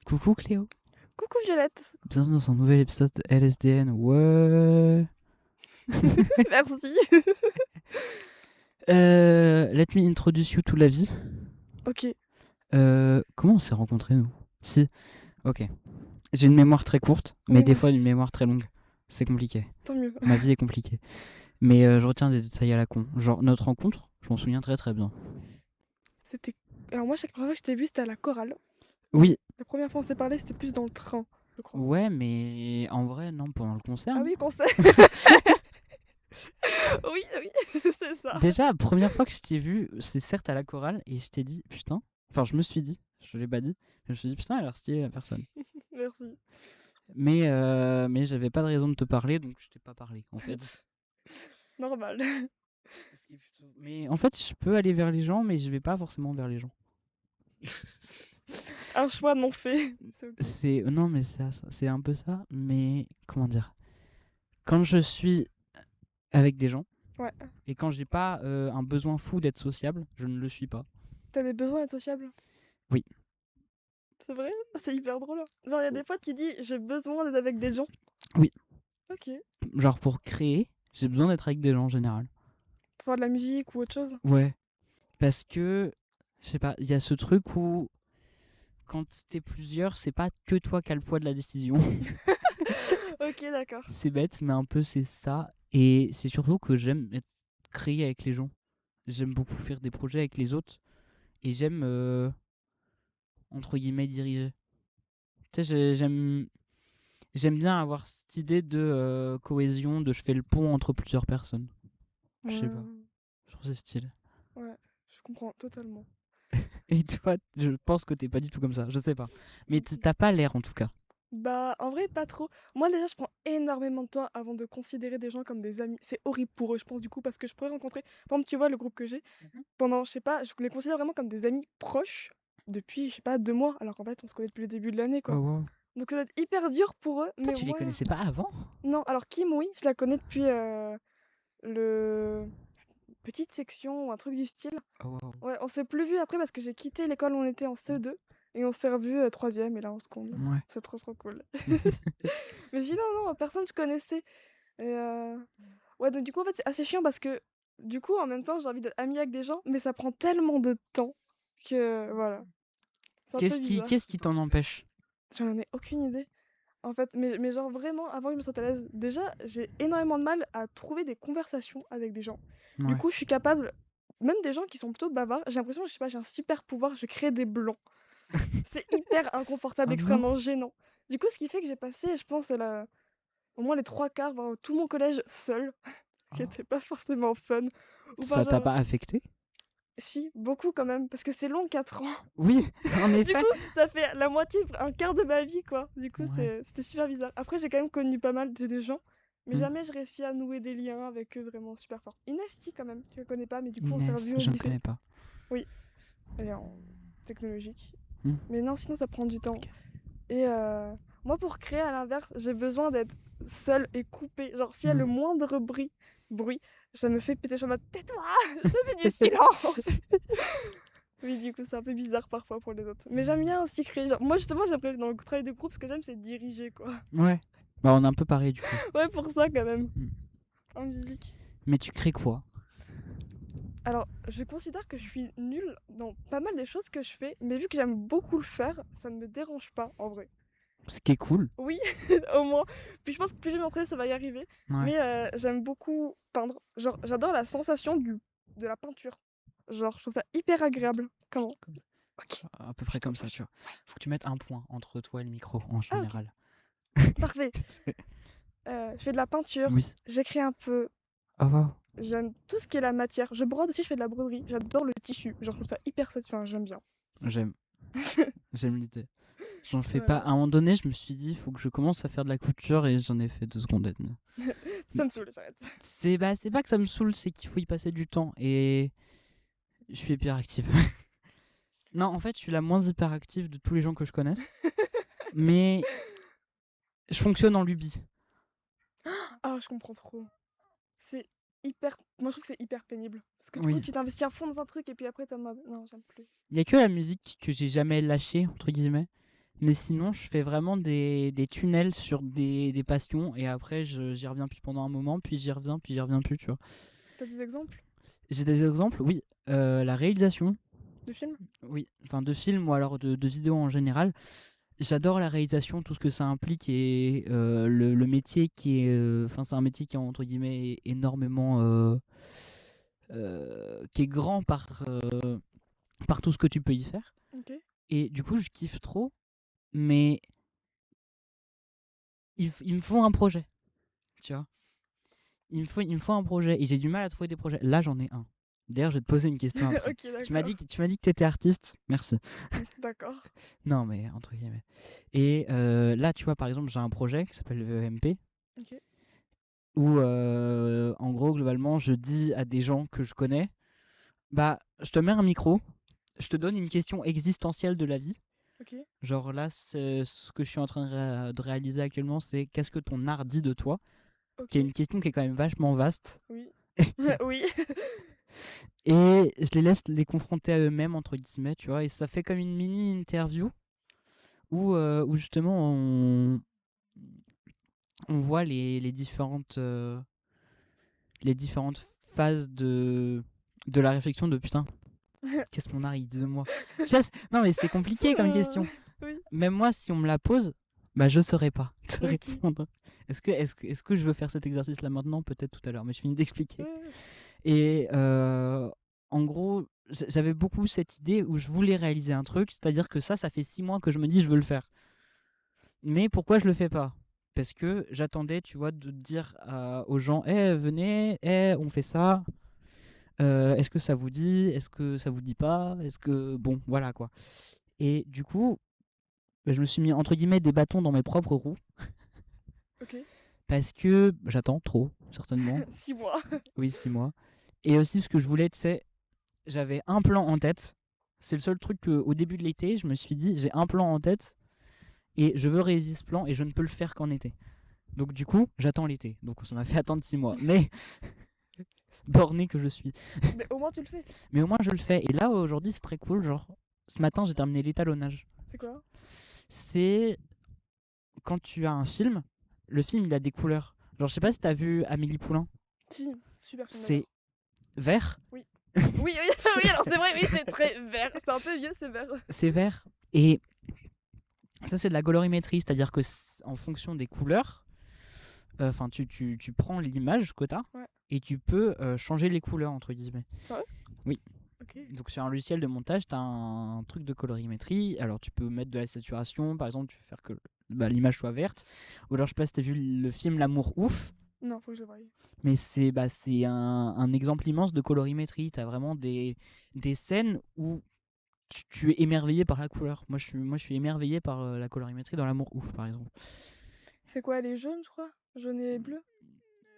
Coucou Cléo, Coucou Violette. bienvenue dans un nouvel épisode de LSDN. Ouais. Merci. Let me introduce you to la vie. Ok, Comment on s'est rencontrés nous? Si, ok. J'ai une mémoire très courte, mais oui, des moi fois aussi. une mémoire très longue. C'est compliqué. Tant mieux. Ma vie est compliquée. Mais je retiens des détails à la con. Genre notre rencontre, je m'en souviens très très bien. C'était. Alors, moi, chaque fois que je t'ai vu, c'était à la chorale. Oui, La première fois on s'est parlé, c'était plus dans le train, je crois. ouais, mais en vrai, non, pendant le concert, Ah non. oui, concert. Oui, oui, c'est ça. Déjà, la première fois que je t'ai vu, c'est certes à la chorale, et je t'ai dit, putain, enfin, je me suis dit, je l'ai pas dit, je me suis dit, putain, elle a l'air stylée la personne. Merci. Mais j'avais pas de raison de te parler, donc je t'ai pas parlé, en fait. Normal. Mais en fait, je peux aller vers les gens, mais je vais pas forcément vers les gens. Un choix non fait. C'est ok. Non, mais c'est un peu ça, mais comment dire? Quand je suis avec des gens, Ouais. et quand j'ai pas un besoin fou d'être sociable, je ne le suis pas. T'as des besoins d'être sociable? Oui. C'est vrai? C'est hyper drôle. Genre, il y a des fois, tu dis j'ai besoin d'être avec des gens. Oui. Ok. Genre pour créer, j'ai besoin d'être avec des gens en général. Pour faire de la musique ou autre chose. Ouais. Parce que, je sais pas, il y a ce truc où quand t'es plusieurs, c'est pas que toi qui as le poids de la décision. Ok, d'accord. C'est bête, mais un peu c'est ça. Et c'est surtout que j'aime créer avec les gens. J'aime beaucoup faire des projets avec les autres. Et j'aime, entre guillemets, diriger. Tu sais, j'aime bien avoir cette idée de cohésion, de je fais le pont entre plusieurs personnes. Je sais pas. Ouais, Je trouve c'est stylé. ouais, je comprends totalement. Et toi, je pense que t'es pas du tout comme ça. Je sais pas. Mais t'as pas l'air en tout cas. Bah, en vrai, pas trop. Moi, déjà, je prends énormément de temps avant de considérer des gens comme des amis. C'est horrible pour eux, je pense, du coup, parce que je pourrais rencontrer. Par exemple, tu vois, le groupe que j'ai, pendant, je sais pas, je les considère vraiment comme des amis proches depuis, je sais pas, 2 mois, alors qu'en fait, on se connaît depuis le début de l'année, Oh quoi. wow. Donc, ça doit être hyper dur pour eux, Toi, mais tu les moi, connaissais pas avant? non. Alors, Kim, oui, je la connais depuis le petite section ou un truc du style. Oh wow. Ouais, on s'est plus vu après parce que j'ai quitté l'école où on était en CE2 et on s'est revus troisième et là en seconde. Ouais. C'est trop trop cool. Mais sinon, non, personne je connaissais. Et ouais, donc du coup, en fait, c'est assez chiant parce que du coup, en même temps, j'ai envie d'être amie avec des gens, mais ça prend tellement de temps que voilà, c'est un peu Qu'est-ce bizarre. qui t'en empêche? J'en ai aucune idée. En fait, mais genre vraiment, avant que je me sente à l'aise, déjà, j'ai énormément de mal à trouver des conversations avec des gens. Du Ouais. coup, je suis capable, même des gens qui sont plutôt bavards, j'ai l'impression, je sais pas, j'ai un super pouvoir, je crée des blancs. C'est hyper inconfortable, Oh non. extrêmement gênant. Du coup, ce qui fait que j'ai passé, je pense, au moins les 3 quarts, voire tout mon collège seul, qui Oh. était pas forcément fun. Ou enfin, Ça t'a genre, pas affecté? si, beaucoup quand même, parce que c'est long, 4 ans. Oui, en Du effet. coup, ça fait la moitié, un quart de ma vie, quoi. Du coup, Ouais. c'était super bizarre. Après, j'ai quand même connu pas mal de gens, mais Hmm. jamais je réussis à nouer des liens avec eux vraiment super forts. Inès, si, quand même, tu la connais pas, mais du coup, on s'est Inès, revus au je ne lycée. connais pas. Oui, elle est en technologique. Hmm. Mais non, sinon, ça prend du temps. Ok. Et moi, pour créer, à l'inverse, j'ai besoin d'être seule et coupée. Genre, s'il y a le Hmm. moindre bruit, ça me fait péter sur ma tête. Tais-toi, je veux du silence. Oui, du coup, c'est un peu bizarre parfois pour les autres. Mais j'aime bien aussi créer. Genre, moi, justement, j'aime dans le travail de groupe, ce que j'aime, c'est diriger, quoi. Ouais. Bah, on est un peu pareil du coup. Ouais, pour ça, quand même. Hmm. En musique. Mais tu crées quoi? Alors, je considère que je suis nulle dans pas mal des choses que je fais, mais vu que j'aime beaucoup le faire, ça ne me dérange pas, en vrai. Ce qui est cool. Oui, au moins. Puis je pense que plus je vais m'entraîner, ça va y arriver. Ouais. Mais j'aime beaucoup peindre. Genre, j'adore la sensation de la peinture. Genre, je trouve ça hyper agréable. Comment? Comme- Ok, À peu je près comme ça, t'approche. tu vois. Faut que tu mettes un point entre toi et le micro en Ah, ok, général. parfait. Je fais de la peinture, Oui. j'écris un peu. Oh wow. J'aime tout ce qui est la matière. Je brode aussi, je fais de la broderie. J'adore le tissu. Genre, je trouve ça hyper satisfaisant. Enfin, j'aime bien. J'aime. J'aime l'idée. J'en fais pas. Voilà. À un moment donné, je me suis dit, faut que je commence à faire de la couture et j'en ai fait 2 secondes et demie. Ça me saoule, j'arrête. C'est pas que ça me saoule, c'est qu'il faut y passer du temps et je suis hyperactive. Non, en fait, je suis la moins hyperactive de tous les gens que je connaisse, mais je fonctionne en lubie. Ah, je comprends trop. C'est moi je trouve que c'est hyper pénible. Parce que du coup, Oui. tu t'investis à fond dans un truc et puis après t'es en mode: «Non, j'aime plus». Il y a que la musique que j'ai jamais lâchée, entre guillemets. Mais sinon, je fais vraiment des tunnels sur des passions et après, j'y reviens plus pendant un moment, puis j'y reviens plus, tu vois. Tu des exemples J'ai des exemples, oui. La réalisation, de films? oui. Enfin, de films ou alors de vidéos en général. J'adore la réalisation, tout ce que ça implique et le métier qui est. Enfin, c'est un métier qui est entre guillemets énormément. Qui est grand par tout ce que tu peux y faire. OK. Et du coup, je kiffe trop, mais il me faut un projet, tu vois. Il me faut un projet et j'ai du mal à trouver des projets. Là, j'en ai un. D'ailleurs, je vais te poser une question après. OK, d'accord. Tu m'as dit que tu étais artiste. Merci. D'accord. Non, mais entre guillemets. Et là, tu vois, par exemple, j'ai un projet qui s'appelle VEMP OK. où, en gros, globalement, je dis à des gens que je connais, bah, je te mets un micro, je te donne une question existentielle de la vie. OK. Genre là, ce que je suis en train de réaliser actuellement, c'est qu'est-ce que ton art dit de toi? Qui est OK. une question qui est quand même vachement vaste. Oui. Oui. Et je les laisse les confronter à eux-mêmes, entre guillemets, tu vois. Et ça fait comme une mini-interview où justement on voit les différentes phases de la réflexion de putain, qu'est-ce que mon art il dit de moi? Non, mais c'est compliqué comme question. Oui. Même moi, si on me la pose, bah je saurais pas te OK. répondre. Est-ce que je veux faire cet exercice là maintenant? Peut-être tout à l'heure, mais je finis d'expliquer. Ouais, ouais. Et en gros, j'avais beaucoup cette idée où je voulais réaliser un truc, c'est-à-dire que ça fait 6 mois que je me dis je veux le faire. Mais pourquoi je le fais pas? Parce que j'attendais, tu vois, de dire aux gens, venez, on fait ça. Est-ce que ça vous dit? Est-ce que ça vous dit pas? Est-ce que bon, voilà quoi. Et du coup, bah, je me suis mis entre guillemets des bâtons dans mes propres roues OK. parce que j'attends trop, certainement. 6 mois. Oui, 6 mois. Et aussi ce que je voulais, tu sais, j'avais un plan en tête. C'est le seul truc qu'au début de l'été, je me suis dit, j'ai un plan en tête et je veux réaliser ce plan et je ne peux le faire qu'en été. Donc du coup, j'attends l'été. Donc ça m'a fait attendre 6 mois. Mais borné que je suis. Mais au moins tu le fais. Mais au moins je le fais. Et là, aujourd'hui, c'est très cool. Genre, ce matin, j'ai terminé l'étalonnage. C'est quoi? C'est quand tu as un film, le film, il a des couleurs. Genre, je sais pas si t'as vu Amélie Poulain. Si, super film C'est d'abord. vert. Oui. Oui, oui, oui, alors c'est vrai, oui, c'est très vert. C'est un peu vieux, c'est vert. C'est vert. Et ça, c'est de la colorimétrie. C'est-à-dire que en fonction des couleurs, enfin, tu prends l'image que t'as Ouais. et tu peux changer les couleurs, entre guillemets. Sérieux? Oui. OK. Donc sur un logiciel de montage, tu as un truc de colorimétrie. Alors tu peux mettre de la saturation, par exemple, tu veux faire que l'image soit verte. Ou alors je sais pas si tu as vu le film L'amour ouf, Non, faut que je le voie. mais c'est un exemple immense de colorimétrie. Tu as vraiment des scènes où tu es émerveillé par la couleur. Moi je suis émerveillé par la colorimétrie dans L'amour ouf, par exemple. C'est quoi, les jaunes, je crois? Jaune et bleu?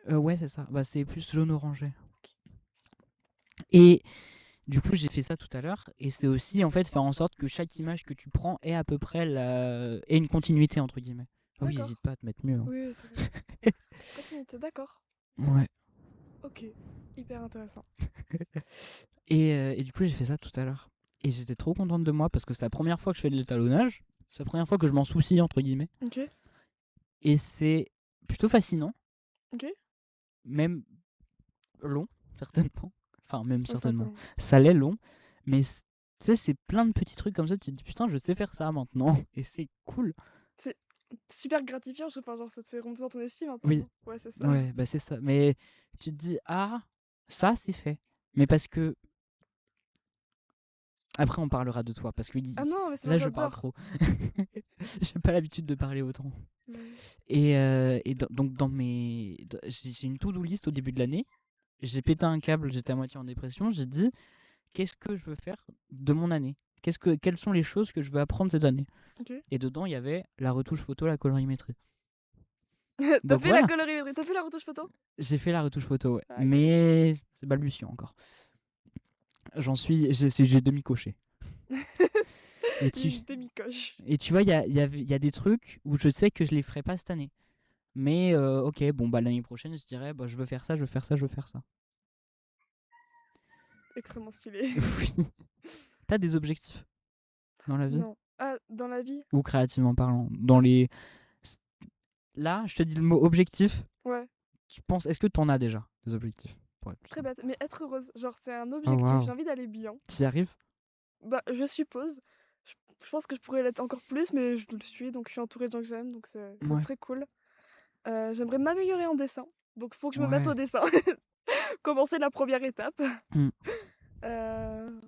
Ouais, c'est ça. Bah, c'est plus jaune orangé. Et du coup, j'ai fait ça tout à l'heure. Et c'est aussi, en fait, faire en sorte que chaque image que tu prends ait à peu près ait une continuité, entre guillemets. Ah oui, D'accord. n'hésite pas à te mettre mieux. Hein. Oui, t'as raison. Continuité, d'accord. Ouais. OK. Hyper intéressant. Et du coup, j'ai fait ça tout à l'heure. Et j'étais trop contente de moi parce que c'est la première fois que je fais de l'étalonnage. C'est la première fois que je m'en soucie, entre guillemets. OK. Et c'est plutôt fascinant. OK. Même long, certainement. Enfin, même Ouais, c'est un peu certainement. long. Ça l'est long. Mais tu sais, c'est plein de petits trucs comme ça. Tu te dis, putain, je sais faire ça maintenant. Et c'est cool. C'est super gratifiant, je enfin, genre, ça te fait remonter dans ton estime un peu, Oui. non? Ouais, c'est ça. Ouais, bah c'est ça. Mais tu te dis, ah, ça c'est fait. Mais parce que. Après, on parlera de toi. Parce que Ah non, mais c'est moi là, je parle j'adore. trop. J'ai pas l'habitude de parler autant. Mais Et donc, j'ai une to-do list au début de l'année. J'ai pété un câble, j'étais à moitié en dépression. J'ai dit, qu'est-ce que je veux faire de mon année? Quelles sont les choses que je veux apprendre cette année? OK. Et dedans, il y avait la retouche photo, la colorimétrie. Tu Donc fait la voilà, colorimétrie? Tu fait la retouche photo? j'ai fait la retouche photo, ouais. Ah, OK. Mais c'est balbutiant encore. J'ai demi-coché. Et Une demi-coche. tu vois, il y a des trucs où je sais que je les ferai pas cette année. Mais ok, bon, bah l'année prochaine, je dirais, bah, je veux faire ça, je veux faire ça, je veux faire ça. extrêmement stylé. Oui. T'as des objectifs dans la vie? Non. Ah, dans la vie? Ou créativement parlant? Dans les... Là, je te dis le mot objectif. Ouais. Est-ce que t'en as déjà des objectifs pour être plus Très simple? bête. Mais être heureuse, genre, c'est un Oh objectif. waouh. J'ai envie d'aller bien. T'y arrives? Bah, je suppose. Je pense que je pourrais l'être encore plus, mais je le suis, donc je suis entourée de gens que j'aime, donc c'est Ouais. très cool. J'aimerais m'améliorer en dessin, donc faut que je me mette au Ouais. dessin. Commencer la première étape. Mm. Euh,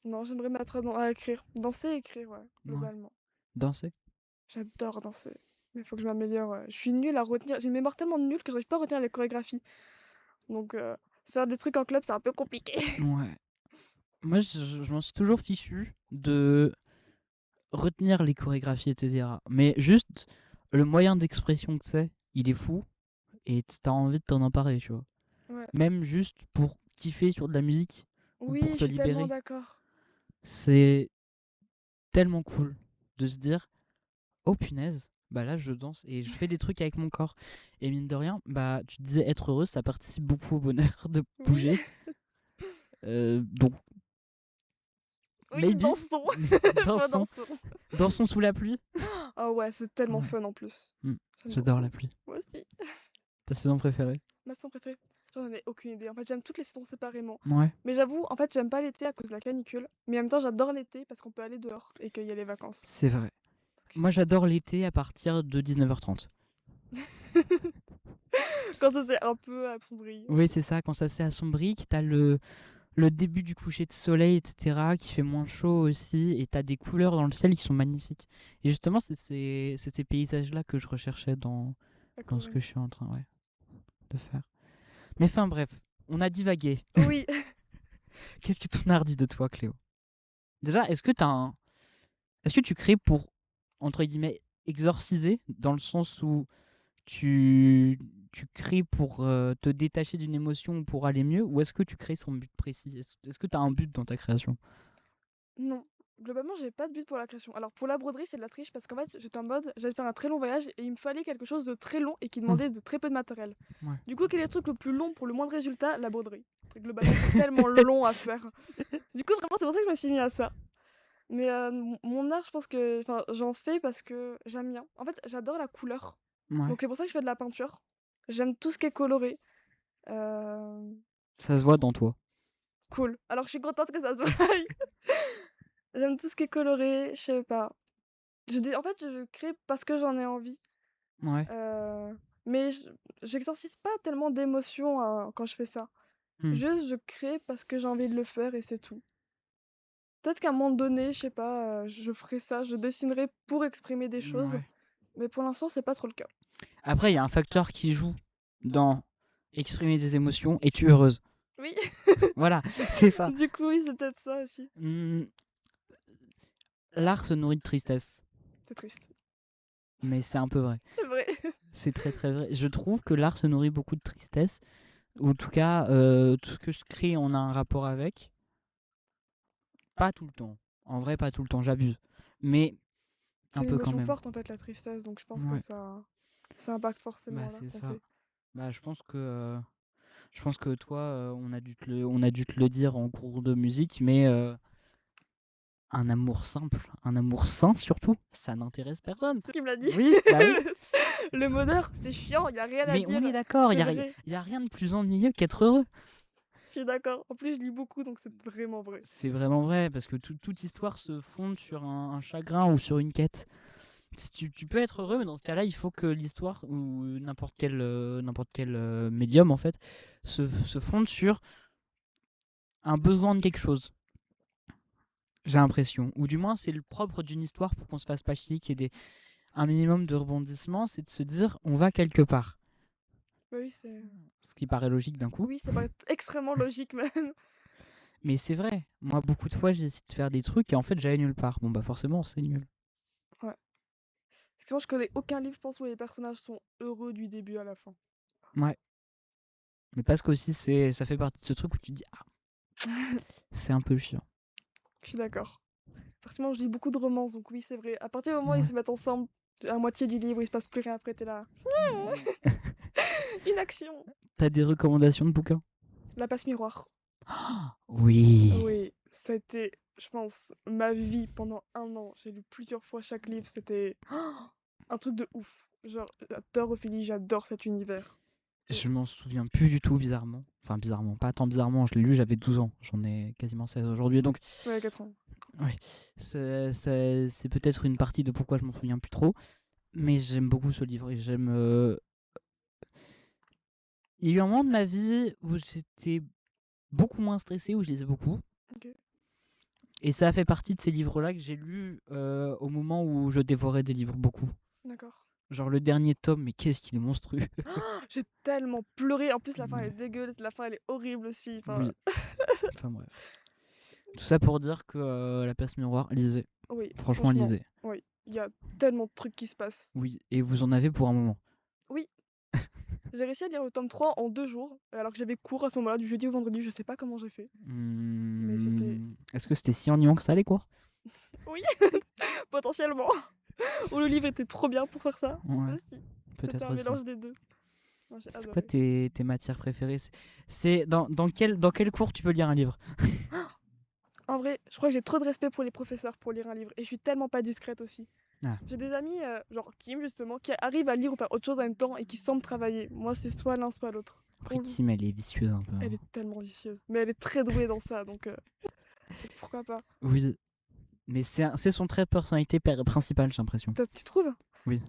Non, j'aimerais me mettre à écrire. Danser et écrire, ouais, Ouais. globalement. Danser? J'adore danser. Mais il faut que je m'améliore. Je suis nulle à retenir. J'ai une mémoire tellement nulle que j'arrive pas à retenir les chorégraphies. Donc, faire des trucs en club, c'est un peu compliqué. Ouais. Moi, je m'en suis toujours fichu de retenir les chorégraphies, etc. Mais juste, le moyen d'expression que c'est, il est fou. Et t'as envie de t'en emparer, tu vois. Ouais. Même juste pour kiffer sur de la musique ou Oui, pour je te suis tellement libérer. d'accord. C'est tellement cool de se dire, oh punaise, bah là je danse et je fais des trucs avec mon corps. Et mine de rien, bah tu disais être heureuse, ça participe beaucoup au bonheur de Oui, bouger. Donc oui, maybe dansons. dansons, Dansons. dansons sous la pluie. Ah ouais, c'est tellement Ouais. fun en plus. J'aime J'adore la beaucoup. pluie. Moi aussi. Ta saison préférée? Ma saison préférée? J'en ai aucune idée. En fait, j'aime toutes les saisons séparément. Ouais, Mais j'avoue, en fait, j'aime pas l'été à cause de la canicule. Mais en même temps, j'adore l'été parce qu'on peut aller dehors et qu'il y a les vacances. c'est vrai. Moi j'adore l'été à partir de 19h30. Quand ça c'est un peu appauvri. Oui, c'est ça, quand ça s'est assombri, que t'as le début du coucher de soleil, etc., qui fait moins chaud aussi, et t'as des couleurs dans le ciel qui sont magnifiques. Et justement, c'est ces paysages-là que je recherchais dans ce que je suis en train de faire. Mais enfin bref, on a divagué. Oui. Qu'est-ce que t'en as redit de toi, Cléo? Déjà, est-ce que tu crées pour, entre guillemets, exorciser, dans le sens où tu crées pour te détacher d'une émotion ou pour aller mieux, ou est-ce que tu crées son but précis? Est-ce que tu as un but dans ta création? Non. Globalement, j'ai pas de but pour la création. Alors pour la broderie, c'est de la triche parce qu'en fait, j'étais en mode, j'allais faire un très long voyage et il me fallait quelque chose de très long et qui demandait de très peu de matériel. Ouais. Du coup, quel est le truc le plus long pour le moins de résultats? La broderie. Globalement, c'est tellement long à faire. Du coup, vraiment, c'est pour ça que je me suis mis à ça. Mais mon art, je pense que, enfin, j'en fais parce que j'aime bien. En fait, j'adore la couleur. Ouais. Donc c'est pour ça que je fais de la peinture. J'aime tout ce qui est coloré. Euh, Ça se voit dans toi. Cool. Alors je suis contente que ça se voie. J'aime tout ce qui est coloré, je sais pas. En fait, je crée parce que j'en ai envie. Ouais. Mais j'exorcise pas tellement d'émotions quand je fais ça. Hmm. Juste, je crée parce que j'ai envie de le faire et c'est tout. Peut-être qu'à un moment donné, je sais pas, je ferai ça, je dessinerai pour exprimer des choses. Ouais. Mais pour l'instant, c'est pas trop le cas. Après, il y a un facteur qui joue dans exprimer des émotions. Es-tu heureuse? Oui, Voilà, c'est ça. du coup, oui, c'est peut-être ça aussi. L'art se nourrit de tristesse. C'est triste. Mais c'est un peu vrai. C'est vrai. C'est très très vrai. Je trouve que l'art se nourrit beaucoup de tristesse. Ou en tout cas, tout ce que je crée, on a un rapport avec. Pas tout le temps. En vrai, pas tout le temps, j'abuse. Mais C'est un une peu quand émotion même. forte en fait, la tristesse, donc je pense que Ouais, ça impacte forcément bah l'art c'est qu'on ça. fait. Bah je pense que toi, on a dû te le dire en cours de musique, mais un amour simple, un amour sain surtout, ça n'intéresse personne. C'est qui me l'a dit. Oui, bah oui. Le bonheur, c'est chiant, y a rien à Mais dire. on est d'accord, C'est il vrai. y a rien de plus ennuyeux qu'être heureux. Je suis d'accord. En plus, je lis beaucoup, donc c'est vraiment vrai. C'est vraiment vrai, parce que toute histoire se fonde sur un chagrin ou sur une quête. Si tu peux être heureux, mais dans ce cas-là, il faut que l'histoire ou n'importe quel médium en fait se fonde sur un besoin de quelque chose. J'ai l'impression, ou du moins c'est le propre d'une histoire pour qu'on se fasse pas chier, qu'il y ait un minimum de rebondissement, c'est de se dire on va quelque part. Bah oui, c'est. Ce qui paraît logique d'un coup, Oui, ça paraît extrêmement logique même. mais c'est vrai. Moi, beaucoup de fois, j'essaie de faire des trucs et en fait, j'allais nulle part. Bon bah forcément, c'est nul. Ouais. Effectivement, je connais aucun livre, je pense, où les personnages sont heureux du début à la fin. Ouais. Mais parce qu'aussi, ça fait partie de ce truc où tu te dis ah, c'est un peu chiant. Je suis d'accord. Forcément, je lis beaucoup de romances, donc oui, c'est vrai. À partir du moment où ils Ouais. se mettent ensemble, à moitié du livre, il se passe plus rien après, t'es là. Une action. T'as des recommandations de bouquins? La passe miroir. Oui. Oui, ça a été, je pense, ma vie pendant 1 an. J'ai lu plusieurs fois chaque livre, c'était un truc de ouf. Genre, j'adore Ophélie, j'adore cet univers. Et Je m'en souviens plus du tout, bizarrement. Enfin, bizarrement, pas tant bizarrement. Je l'ai lu, j'avais 12 ans. J'en ai quasiment 16 aujourd'hui. Donc, ouais, 4 ans. ouais, c'est peut-être une partie de pourquoi je m'en souviens plus trop. Mais j'aime beaucoup ce livre. Et j'aime. Il y a eu un moment de ma vie où j'étais beaucoup moins stressé, où je lisais beaucoup. Ok, Et ça a fait partie de ces livres-là que j'ai lus au moment où je dévorais des livres beaucoup. d'accord. Genre le dernier tome, mais qu'est-ce qu'il est monstrueux. J'ai tellement pleuré. En plus, la fin, elle est Ouais. dégueulasse. La fin, elle est horrible aussi. Enfin, Oui, enfin bref. Tout ça pour dire que La Place Miroir, lisez. oui, Franchement, franchement, lisez. oui. Il y a tellement de trucs qui se passent. Oui, et vous en avez pour un moment. Oui, j'ai réussi à lire le tome 3 en 2 jours, alors que j'avais cours à ce moment-là, du jeudi au vendredi. Je sais pas comment j'ai fait. Mais c'était. Est-ce que c'était si ennuyant que ça, les cours? Oui, potentiellement. Ou le livre était trop bien pour faire ça. Ouais, Aussi. C'était peut-être un aussi. mélange des deux. Moi, j'ai C'est quoi adoré. tes matières préférées? C'est dans quel cours tu peux lire un livre? En vrai, je crois que j'ai trop de respect pour les professeurs pour lire un livre. Et je suis tellement pas discrète aussi. Ah, J'ai des amis, genre Kim justement, qui arrivent à lire ou faire autre chose en même temps et qui semblent travailler. Moi, c'est soit l'un, soit l'autre. après Pour le... Kim, elle est vicieuse un peu, Elle hein. est tellement vicieuse. Mais elle est très douée dans ça, donc pourquoi pas. Oui, mais c'est son trait de personnalité principal, j'ai l'impression. Tu trouves? Oui.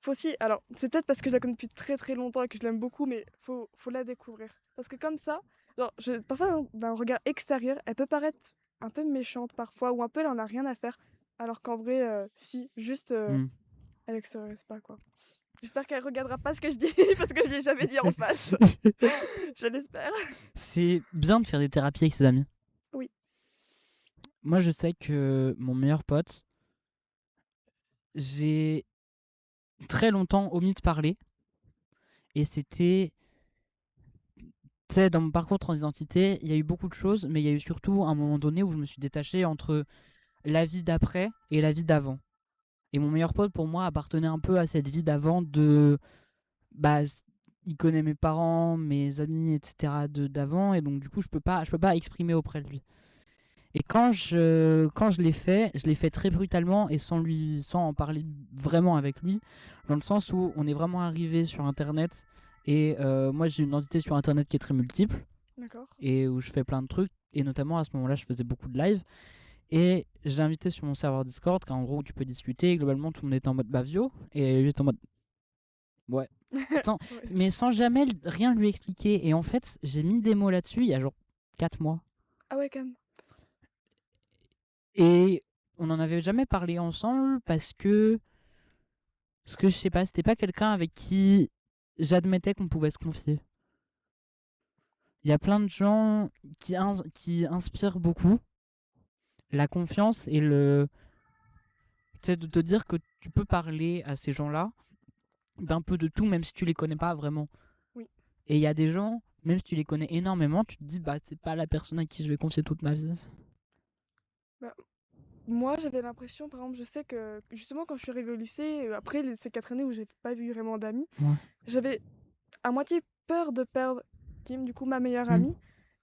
Faut aussi, alors c'est peut-être parce que je la connais depuis très très longtemps et que je l'aime beaucoup, mais faut la découvrir. Parce que comme ça, genre, parfois d'un regard extérieur, elle peut paraître un peu méchante parfois, ou un peu elle en a rien à faire, alors qu'en vrai, si, juste Hmm. elle extériorise pas quoi. J'espère qu'elle regardera pas ce que je dis parce que je lui ai jamais dit en face. Je l'espère. C'est bien de faire des thérapies avec ses amis. Oui, Moi, je sais que mon meilleur pote, j'ai très longtemps omis de parler. Et c'était, tu sais, dans mon parcours transidentité, il y a eu beaucoup de choses, mais il y a eu surtout un moment donné où je me suis détaché entre la vie d'après et la vie d'avant. Et mon meilleur pote, pour moi, appartenait un peu à cette vie d'avant de... Bah, il connaît mes parents, mes amis, etc. d'avant, et donc du coup, je peux pas exprimer auprès de lui. Et quand je l'ai fait très brutalement et sans en parler vraiment avec lui, dans le sens où on est vraiment arrivé sur Internet. Et moi, j'ai une identité sur Internet qui est très multiple d'accord. et où je fais plein de trucs. Et notamment à ce moment-là, je faisais beaucoup de live. Et je l'ai invité sur mon serveur Discord, en gros où tu peux discuter. Et globalement, tout le monde était en mode bavio. Et j'étais en mode ouais. Sans- Ouais. mais sans jamais rien lui expliquer. Et en fait, j'ai mis des mots là-dessus il y a genre 4 mois. Ah ouais, quand même. Et on n'en avait jamais parlé ensemble parce que je sais pas, c'était pas quelqu'un avec qui j'admettais qu'on pouvait se confier. Il y a plein de gens qui inspirent beaucoup la confiance et tu sais, de te dire que tu peux parler à ces gens-là d'un peu de tout, même si tu les connais pas vraiment. Oui. Et il y a des gens, même si tu les connais énormément, tu te dis, bah, c'est pas la personne à qui je vais confier toute ma vie. Bah, moi, j'avais l'impression, par exemple, je sais que justement quand je suis arrivée au lycée, après ces 4 années où j'ai pas vu vraiment d'amis, Ouais. j'avais à moitié peur de perdre Kim, du coup ma meilleure Hmm. amie.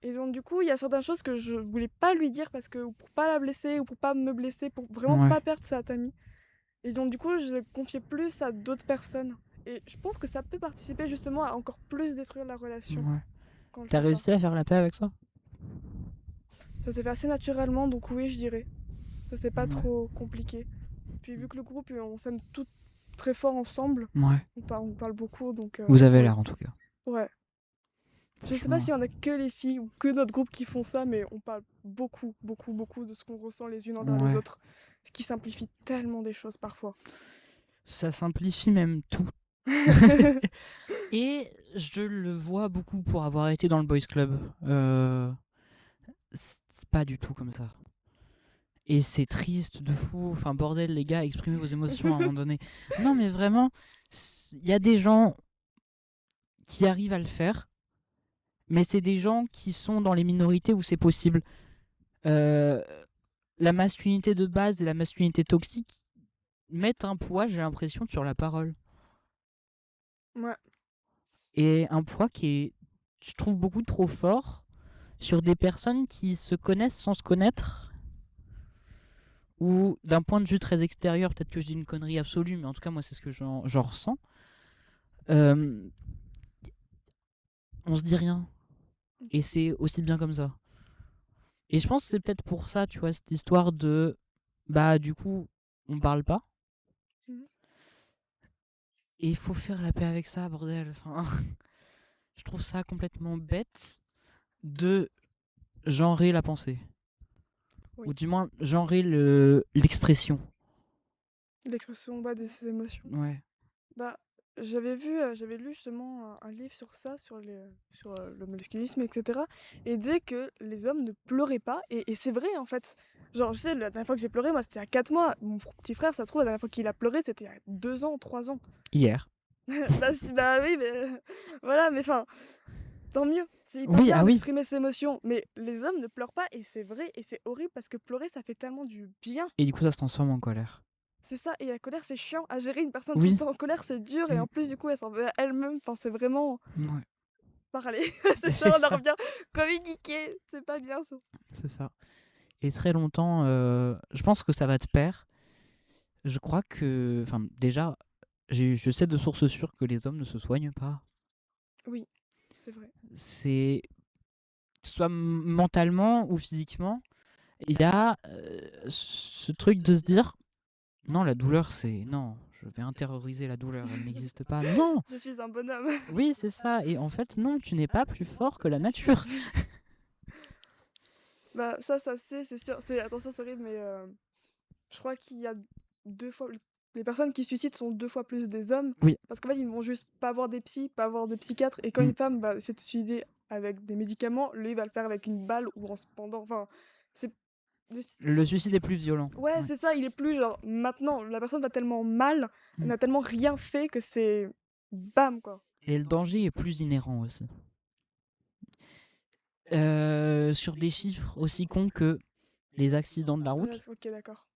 Et donc du coup, il y a certaines choses que je voulais pas lui dire parce que ou pour pas la blesser ou pour pas me blesser, pour vraiment Ouais. pas perdre cette amie. Et donc du coup, je confiais plus à d'autres personnes. Et je pense que ça peut participer justement à encore plus détruire la relation Ouais. quand on le T'as fait pas. réussi à faire la paix avec ça? Ça s'est fait assez naturellement, donc oui, je dirais. Ça c'est pas Ouais. trop compliqué. Puis vu que le groupe, on s'aime tous très fort ensemble, Ouais. on parle beaucoup, donc Vous avez oui. l'air en tout cas. Ouais. Je sais pas Franchement. si on a que les filles ou que notre groupe qui font ça, mais on parle beaucoup, beaucoup, beaucoup de ce qu'on ressent les unes envers les Ouais. autres. Ce qui simplifie tellement des choses parfois. Ça simplifie même tout. Et je le vois beaucoup pour avoir été dans le Boys Club. C'est pas du tout comme ça. Et c'est triste de fou. Enfin, bordel, les gars, exprimez vos émotions à un moment donné. Non, mais vraiment, il y a des gens qui arrivent à le faire, mais c'est des gens qui sont dans les minorités où c'est possible. Euh, la masculinité de base et la masculinité toxique mettent un poids, j'ai l'impression, sur la parole. Ouais, Et un poids qui est, je trouve, beaucoup trop fort sur des personnes qui se connaissent sans se connaître, ou d'un point de vue très extérieur, peut-être que je dis une connerie absolue, mais en tout cas moi c'est ce que j'en ressens. Euh, on se dit rien, et c'est aussi bien comme ça. Et je pense que c'est peut-être pour ça, tu vois, cette histoire de bah du coup on parle pas, Mhm. et il faut faire la paix avec ça, bordel. Enfin, je trouve ça complètement bête de genrer la pensée, Oui, ou du moins genrer l'expression. l'expression bas de ses émotions. Ouais. Bah, j'avais lu justement un livre sur ça, sur le masculinisme, etc. Et il disait que les hommes ne pleuraient pas. Et c'est vrai, en fait. Genre, je sais, la dernière fois que j'ai pleuré, moi, c'était à 4 mois. Mon petit frère, ça se trouve, la dernière fois qu'il a pleuré, c'était à 2 ans, 3 ans. Hier. Bah, bah oui, mais voilà, mais enfin, tant mieux. C'est hyper Oui, bien ah oui. d'exprimer ses émotions. Mais les hommes ne pleurent pas, et c'est vrai, et c'est horrible parce que pleurer, ça fait tellement du bien. Et du coup, ça se transforme en colère. C'est ça, et la colère, c'est chiant. À gérer une personne tout le Oui. temps en colère, c'est dur, et Mm. en plus, du coup, elle s'en veut à elle-même. Enfin, c'est vraiment Ouais. parler. C'est C'est ça, on en ça. revient. Communiquer, c'est pas bien ça. C'est ça. Et très longtemps, je pense que ça va te pair. Je crois que, enfin, déjà, je sais de sources sûres que les hommes ne se soignent pas. Oui, c'est vrai. C'est soit mentalement ou physiquement, il y a ce truc de se dire non, la douleur, c'est non, je vais intérioriser la douleur, elle n'existe pas. Non, Je suis un bonhomme. oui, c'est ça. Et en fait, non, tu n'es pas plus fort que la nature. Bah, ça c'est sûr. Attention, c'est horrible, mais je crois qu'il y a 2 fois. Les personnes qui se suicident sont 2 fois plus des hommes. Oui. Parce qu'en fait, ils ne vont juste pas voir des psys, pas voir des psychiatres. Et quand Mm. une femme va essayer de se suicider avec des médicaments, lui, il va le faire avec une balle ou en se pendant. Enfin, c'est. le- Le suicide est plus violent. Ouais, Ouais. c'est ça, il est plus genre. Maintenant, la personne va tellement mal, elle Mm. n'a tellement rien fait que c'est. Bam, quoi. Et le danger est plus inhérent aussi. Sur des chiffres aussi cons que les accidents de la route. Ok, d'accord.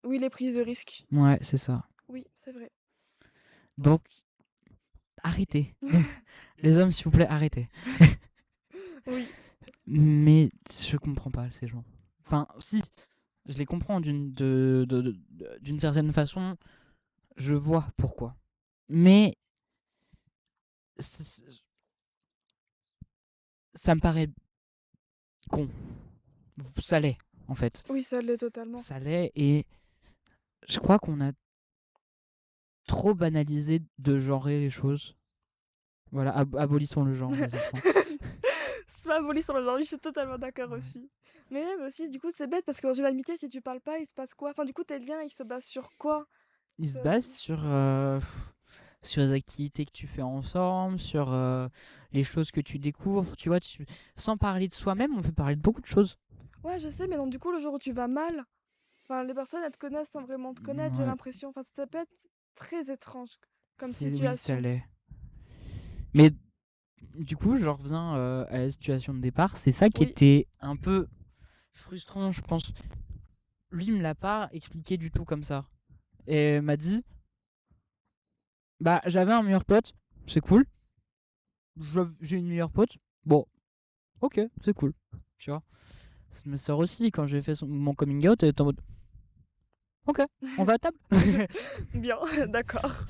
Oui, les prises de risques. Ouais, c'est ça. Oui, c'est vrai. Donc, arrêtez. Les hommes, s'il vous plaît, arrêtez. Oui. Mais je comprends pas ces gens. Enfin, si, je les comprends d'une certaine façon. Je vois pourquoi. Mais ça me paraît con. Ça l'est, en fait. Oui, ça l'est totalement. Ça l'est, et je crois qu'on a trop banalisé de genrer les choses. Voilà, abolissons le genre, les enfants. Soit aboli sur le genre, oui, je suis totalement d'accord Ouais. aussi. Mais même aussi, du coup, c'est bête parce que dans une amitié, si tu parles pas, il se passe quoi? Enfin, du coup, tes liens, ils se basent sur quoi? Ils se Ça, basent sur les activités que tu fais ensemble, sur les choses que tu découvres. Tu vois, sans parler de soi-même, on peut parler de beaucoup de choses. Ouais, je sais, mais donc, du coup, le jour où tu vas mal, enfin, les personnes, elles te connaissent sans vraiment te connaître, j'ai Ouais, l'impression. Enfin, ça peut être très étrange comme oui, ça situation. l'est. Mais du coup, je reviens à la situation de départ. C'est ça qui Oui, était un peu frustrant, je pense. Lui, il me l'a pas expliqué du tout comme ça. Et m'a dit, bah, j'avais un meilleur pote, c'est cool. J'ai une meilleure pote, bon, ok, c'est cool. Tu vois. Ma soeur aussi, quand j'ai fait mon coming out, elle était en mode, ok, on va à table. bien, d'accord.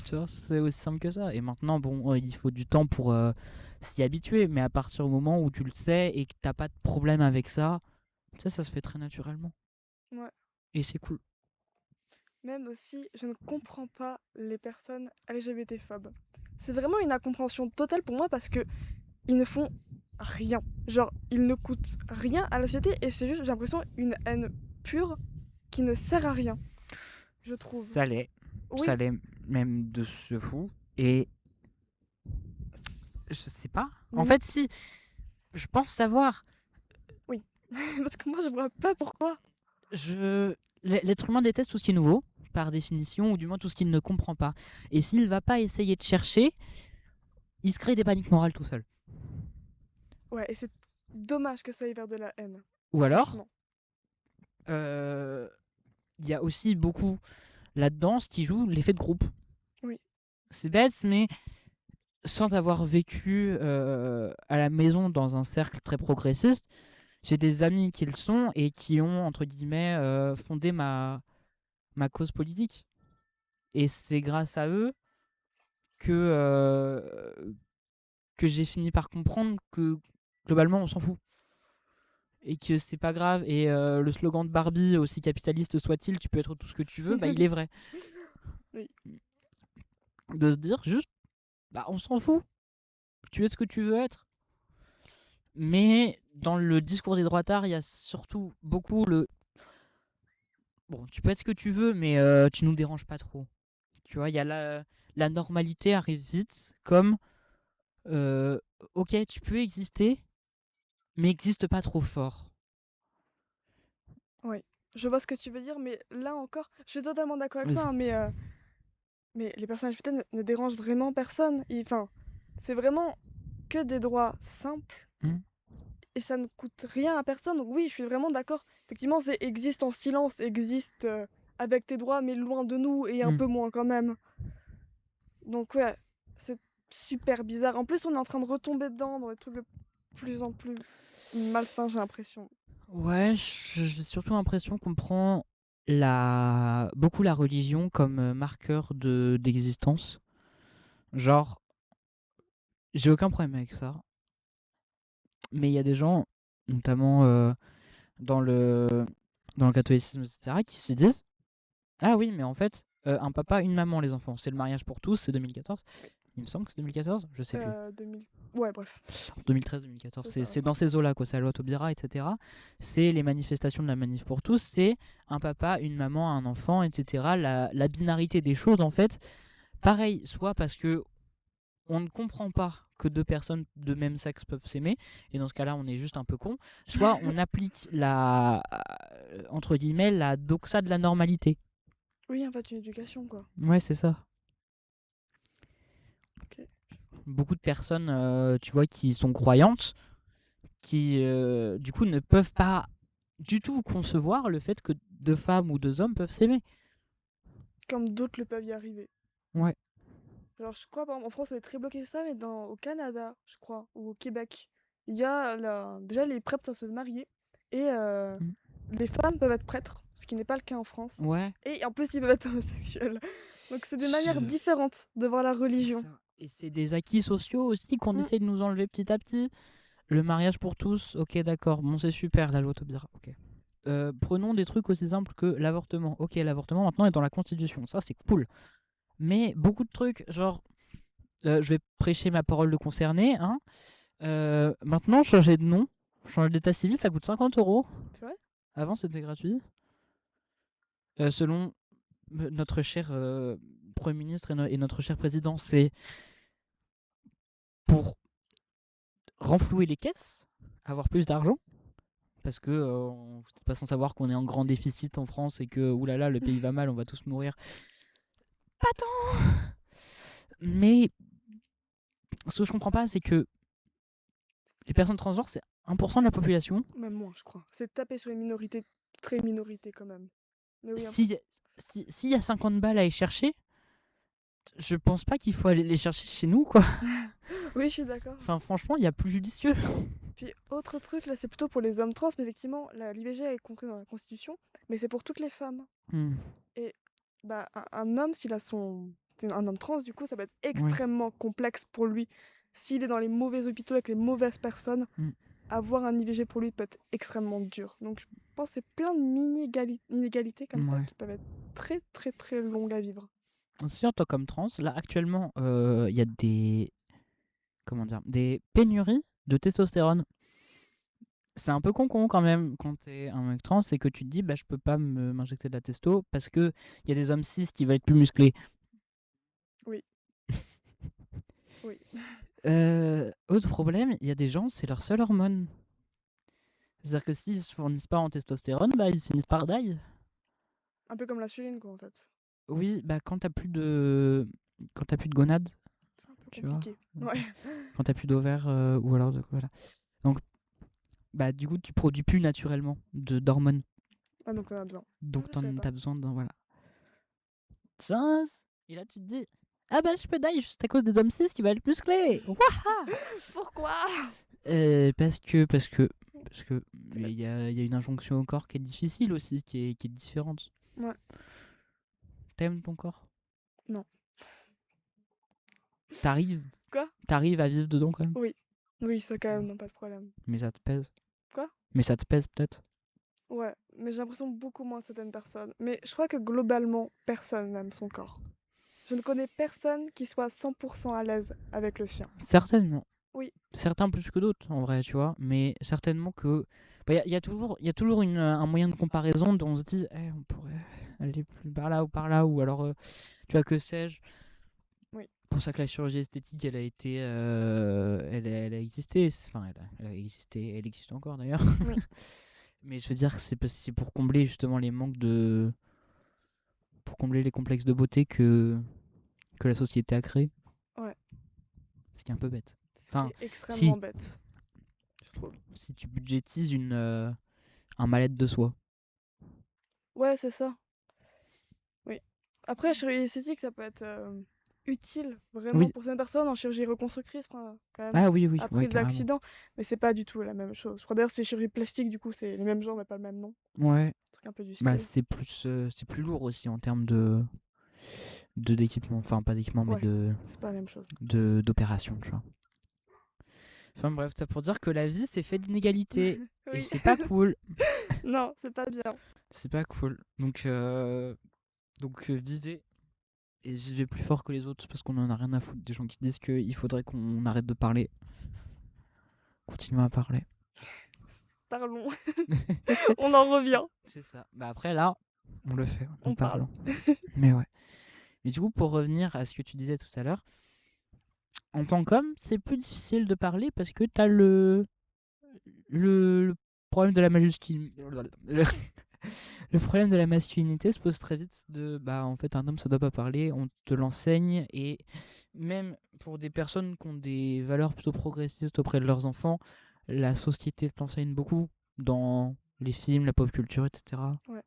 Tu vois, c'est aussi simple que ça. Et maintenant, bon, il faut du temps pour s'y habituer. Mais à partir du moment où tu le sais et que t'as pas de problème avec ça, ça se fait très naturellement. Ouais. Et c'est cool. Même aussi, je ne comprends pas les personnes LGBT-phobes. C'est vraiment une incompréhension totale pour moi parce que ils ne font rien. Genre, ils ne coûtent rien à la société et c'est juste, j'ai l'impression, une haine pure qui ne sert à rien, je trouve. Ça l'est. Ça Oui, l'est même de ce fou. Et je sais pas. En mais fait, si, je pense savoir. oui. Parce que moi, je vois pas pourquoi. L'être humain déteste tout ce qui est nouveau, par définition, ou du moins tout ce qu'il ne comprend pas. Et s'il va pas essayer de chercher, il se crée des paniques morales tout seul. Ouais, et c'est dommage que ça aille vers de la haine. Ou alors, Franchement. il y a aussi beaucoup là-dedans ce qui joue l'effet de groupe. Oui. C'est bête, mais sans avoir vécu à la maison dans un cercle très progressiste, j'ai des amis qui le sont et qui ont, entre guillemets, fondé ma cause politique. Et c'est grâce à eux que, que j'ai fini par comprendre que globalement, on s'en fout. Et que c'est pas grave. Et le slogan de Barbie, aussi capitaliste soit-il, tu peux être tout ce que tu veux, bah il est vrai. Oui. De se dire juste, bah on s'en fout. Tu es ce que tu veux être. Mais dans le discours des droitards, il y a surtout beaucoup le. Bon, tu peux être ce que tu veux, mais tu nous déranges pas trop. Tu vois, il y a la normalité arrive vite, comme ok, tu peux exister, mais existe pas trop fort. Ouais, je vois ce que tu veux dire, mais là encore, je suis totalement d'accord avec toi, Vas-y. hein, mais les personnages LGBT ne dérangent vraiment personne. Enfin, c'est vraiment que des droits simples Hmm. et ça ne coûte rien à personne. Donc oui, je suis vraiment d'accord. Effectivement, c'est existe en silence, existe avec tes droits, mais loin de nous et un Hmm. peu moins quand même. Donc ouais, c'est super bizarre. En plus, on est en train de retomber dedans dans des trucs de plus en plus malsains, j'ai l'impression. Ouais, j'ai surtout l'impression qu'on prend beaucoup la religion comme marqueur d'existence. Genre, j'ai aucun problème avec ça. Mais il y a des gens, notamment dans le catholicisme, etc., qui se disent ah oui, mais en fait, un papa, une maman, les enfants. C'est le mariage pour tous, c'est 2014. Oui. Il me semble que c'est 2014, je sais plus. 2000... Ouais, bref, 2013-2014, c'est ça. c'est dans ces eaux-là, quoi. C'est la loi Taubira, etc. C'est les manifestations de la manif pour tous, c'est un papa, une maman, un enfant, etc. La binarité des choses, en fait. Pareil, soit parce que on ne comprend pas que deux personnes de même sexe peuvent s'aimer, et dans ce cas-là, on est juste un peu con. Soit on applique entre guillemets, la doxa de la normalité. Oui, en fait, une éducation, quoi. Ouais, c'est ça. Ok. Beaucoup de personnes, tu vois, qui sont croyantes, qui, du coup, ne peuvent pas du tout concevoir le fait que deux femmes ou deux hommes peuvent s'aimer. Comme d'autres le peuvent y arriver. Ouais. Alors, je crois, par exemple, en France, on est très bloqué sur ça, mais au Canada, je crois, ou au Québec, il y a déjà les prêtres peuvent se marier et Mm. les femmes peuvent être prêtres, ce qui n'est pas le cas en France. Ouais. Et en plus, ils peuvent être homosexuels. Donc, c'est des manières Je- différentes de voir la C'est religion. ça. Et c'est des acquis sociaux aussi qu'on Mm. essaye de nous enlever petit à petit. Le mariage pour tous, ok, d'accord. Bon, c'est super, la loi Taubira, ok. Prenons des trucs aussi simples que l'avortement. Ok, l'avortement maintenant est dans la Constitution, ça c'est cool. Mais beaucoup de trucs, genre, je vais prêcher ma parole de concerné, hein. Maintenant, changer de nom, changer d'état civil, ça coûte 50 €. C'est vrai? Avant, c'était gratuit. Selon notre cher Premier ministre et notre cher président, c'est pour renflouer les caisses, avoir plus d'argent. Parce que on n'est pas sans savoir qu'on est en grand déficit en France et que oulala, le pays va mal, on va tous mourir. Pas tant. Mais ce que je comprends pas, c'est que les personnes transgenres, c'est 1% de la population. Même moins, je crois. C'est de taper sur une minorité, très minorité quand même. Mais oui, S'il y a 50 balles à aller chercher, je pense pas qu'il faut aller les chercher chez nous, quoi. oui, je suis d'accord. Enfin, franchement, il y a plus judicieux. Puis, autre truc, là, c'est plutôt pour les hommes trans, mais effectivement, l'IVG est compris dans la Constitution, mais c'est pour toutes les femmes. Hmm. Et bah, un homme, s'il a c'est un homme trans, du coup, ça va être Ouais. extrêmement complexe pour lui. S'il est dans les mauvais hôpitaux avec les mauvaises personnes, Mm. avoir un IVG pour lui peut être extrêmement dur. Donc, je pense que c'est plein de inégalités comme ça Ouais. qui peuvent être très, très, très longues à vivre. Si en tant qu'homme trans, là actuellement, il y a des pénuries de testostérone. C'est un peu con quand même quand t'es un mec trans et que tu te dis bah je peux pas m'injecter de la testo parce que il y a des hommes cis qui veulent être plus musclés. Oui. Oui. Autre problème, il y a des gens, c'est leur seule hormone. C'est-à-dire que s'ils se fournissent pas en testostérone, bah ils finissent par die. Un peu comme l'insuline, quoi, en fait. Oui, bah quand t'as plus de gonades, C'est un peu tu vois, compliqué. Ouais. quand t'as plus d'ovaires ou alors voilà. Donc bah du coup tu produis plus naturellement d'hormones. Ah, donc on a besoin. Ah, Donc ça, je savais pas. t'as besoin d'un voilà. Ça, et là tu te dis Ah bah je peux die juste à cause des hommes cis qui veulent être musclés. Pourquoi? Parce que C'est la- il y a une injonction au corps qui est difficile aussi, qui est différente. Ouais, T'aimes ton corps? non. T'arrives Quoi? t'arrives à vivre dedans quand même? Oui. Oui, ça quand même, non, pas de problème. Mais ça te pèse? Quoi? Mais ça te pèse peut-être? Ouais, mais j'ai l'impression beaucoup moins de certaines personnes. Mais je crois que globalement, personne n'aime son corps. Je ne connais personne qui soit 100% à l'aise avec le sien. Certainement. Oui, Certains plus que d'autres en vrai, tu vois. Mais certainement que... Il y a toujours un moyen de comparaison dont on se dit eh, on pourrait aller plus par là ou par là. Ou alors, tu vois, que sais-je. oui, Pour ça que la chirurgie esthétique, elle a été... elle a existé. Enfin, elle a existé. Elle existe encore d'ailleurs. oui, Mais je veux dire que c'est pour combler justement les manques de... Pour combler les complexes de beauté que la société a créé. ouais. Ce qui est un peu bête. Ce qui Enfin, est extrêmement si, bête, je trouve. si tu budgétises un mal-être de soi. Ouais, c'est ça. Oui. Après, chirurgie esthétique, ça peut être utile vraiment Oui. pour certaines personnes en chirurgie reconstructrice, quand même, Ah oui, oui, ouais, après des carrément. accidents. Mais c'est pas du tout la même chose. Je crois d'ailleurs que c'est chirurgie plastique, du coup, c'est les mêmes genres, mais pas le même nom. Ouais. Un truc un peu du Bah, style. c'est plus lourd aussi en termes d'équipement. Enfin, pas d'équipement, mais Ouais, c'est pas la même chose. d'opération, tu vois. Enfin bref, ça pour dire que la vie, c'est fait d'inégalités. Et Oui. c'est pas cool. Non, c'est pas bien. C'est pas cool. Donc vivez. Et vivez plus fort que les autres parce qu'on en a rien à foutre des gens qui disent qu'il faudrait qu'on arrête de parler. Continuons à parler. Parlons. On en revient. C'est ça. Bah après là, on le fait en On parle. parlant. Mais ouais. Mais du coup, pour revenir à ce que tu disais tout à l'heure, en tant qu'homme, c'est plus difficile de parler parce que t'as le problème de la masculinité. Le problème de la masculinité se pose très vite de bah en fait un homme ça doit pas parler, on te l'enseigne et même pour des personnes qui ont des valeurs plutôt progressistes auprès de leurs enfants, la société te l'enseigne beaucoup dans les films, la pop culture, etc. Ouais.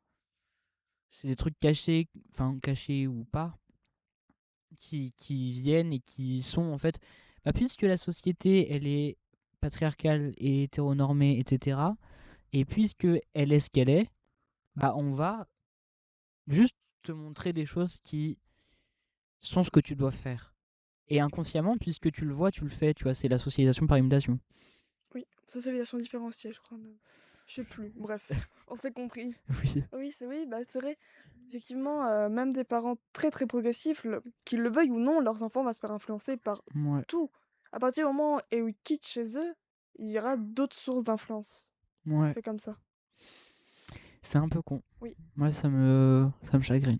C'est des trucs cachés, enfin cachés ou pas, qui viennent et qui sont en fait, bah, puisque la société elle est patriarcale et hétéronormée, etc. Et puisque elle est ce qu'elle est, bah on va juste te montrer des choses qui sont ce que tu dois faire. Et inconsciemment, puisque tu le vois, tu le fais, tu vois, c'est la socialisation par imitation. Oui. Socialisation différenciée, je crois même. Je sais plus. Bref, on s'est compris. Oui. Oui, bah c'est vrai. Effectivement, même des parents très très progressifs, qu'ils le veuillent ou non, leurs enfants vont se faire influencer par Ouais. tout. À partir du moment où ils quittent chez eux, il y aura d'autres sources d'influence. Ouais. C'est comme ça. C'est un peu con. Oui. Moi, ça me chagrine.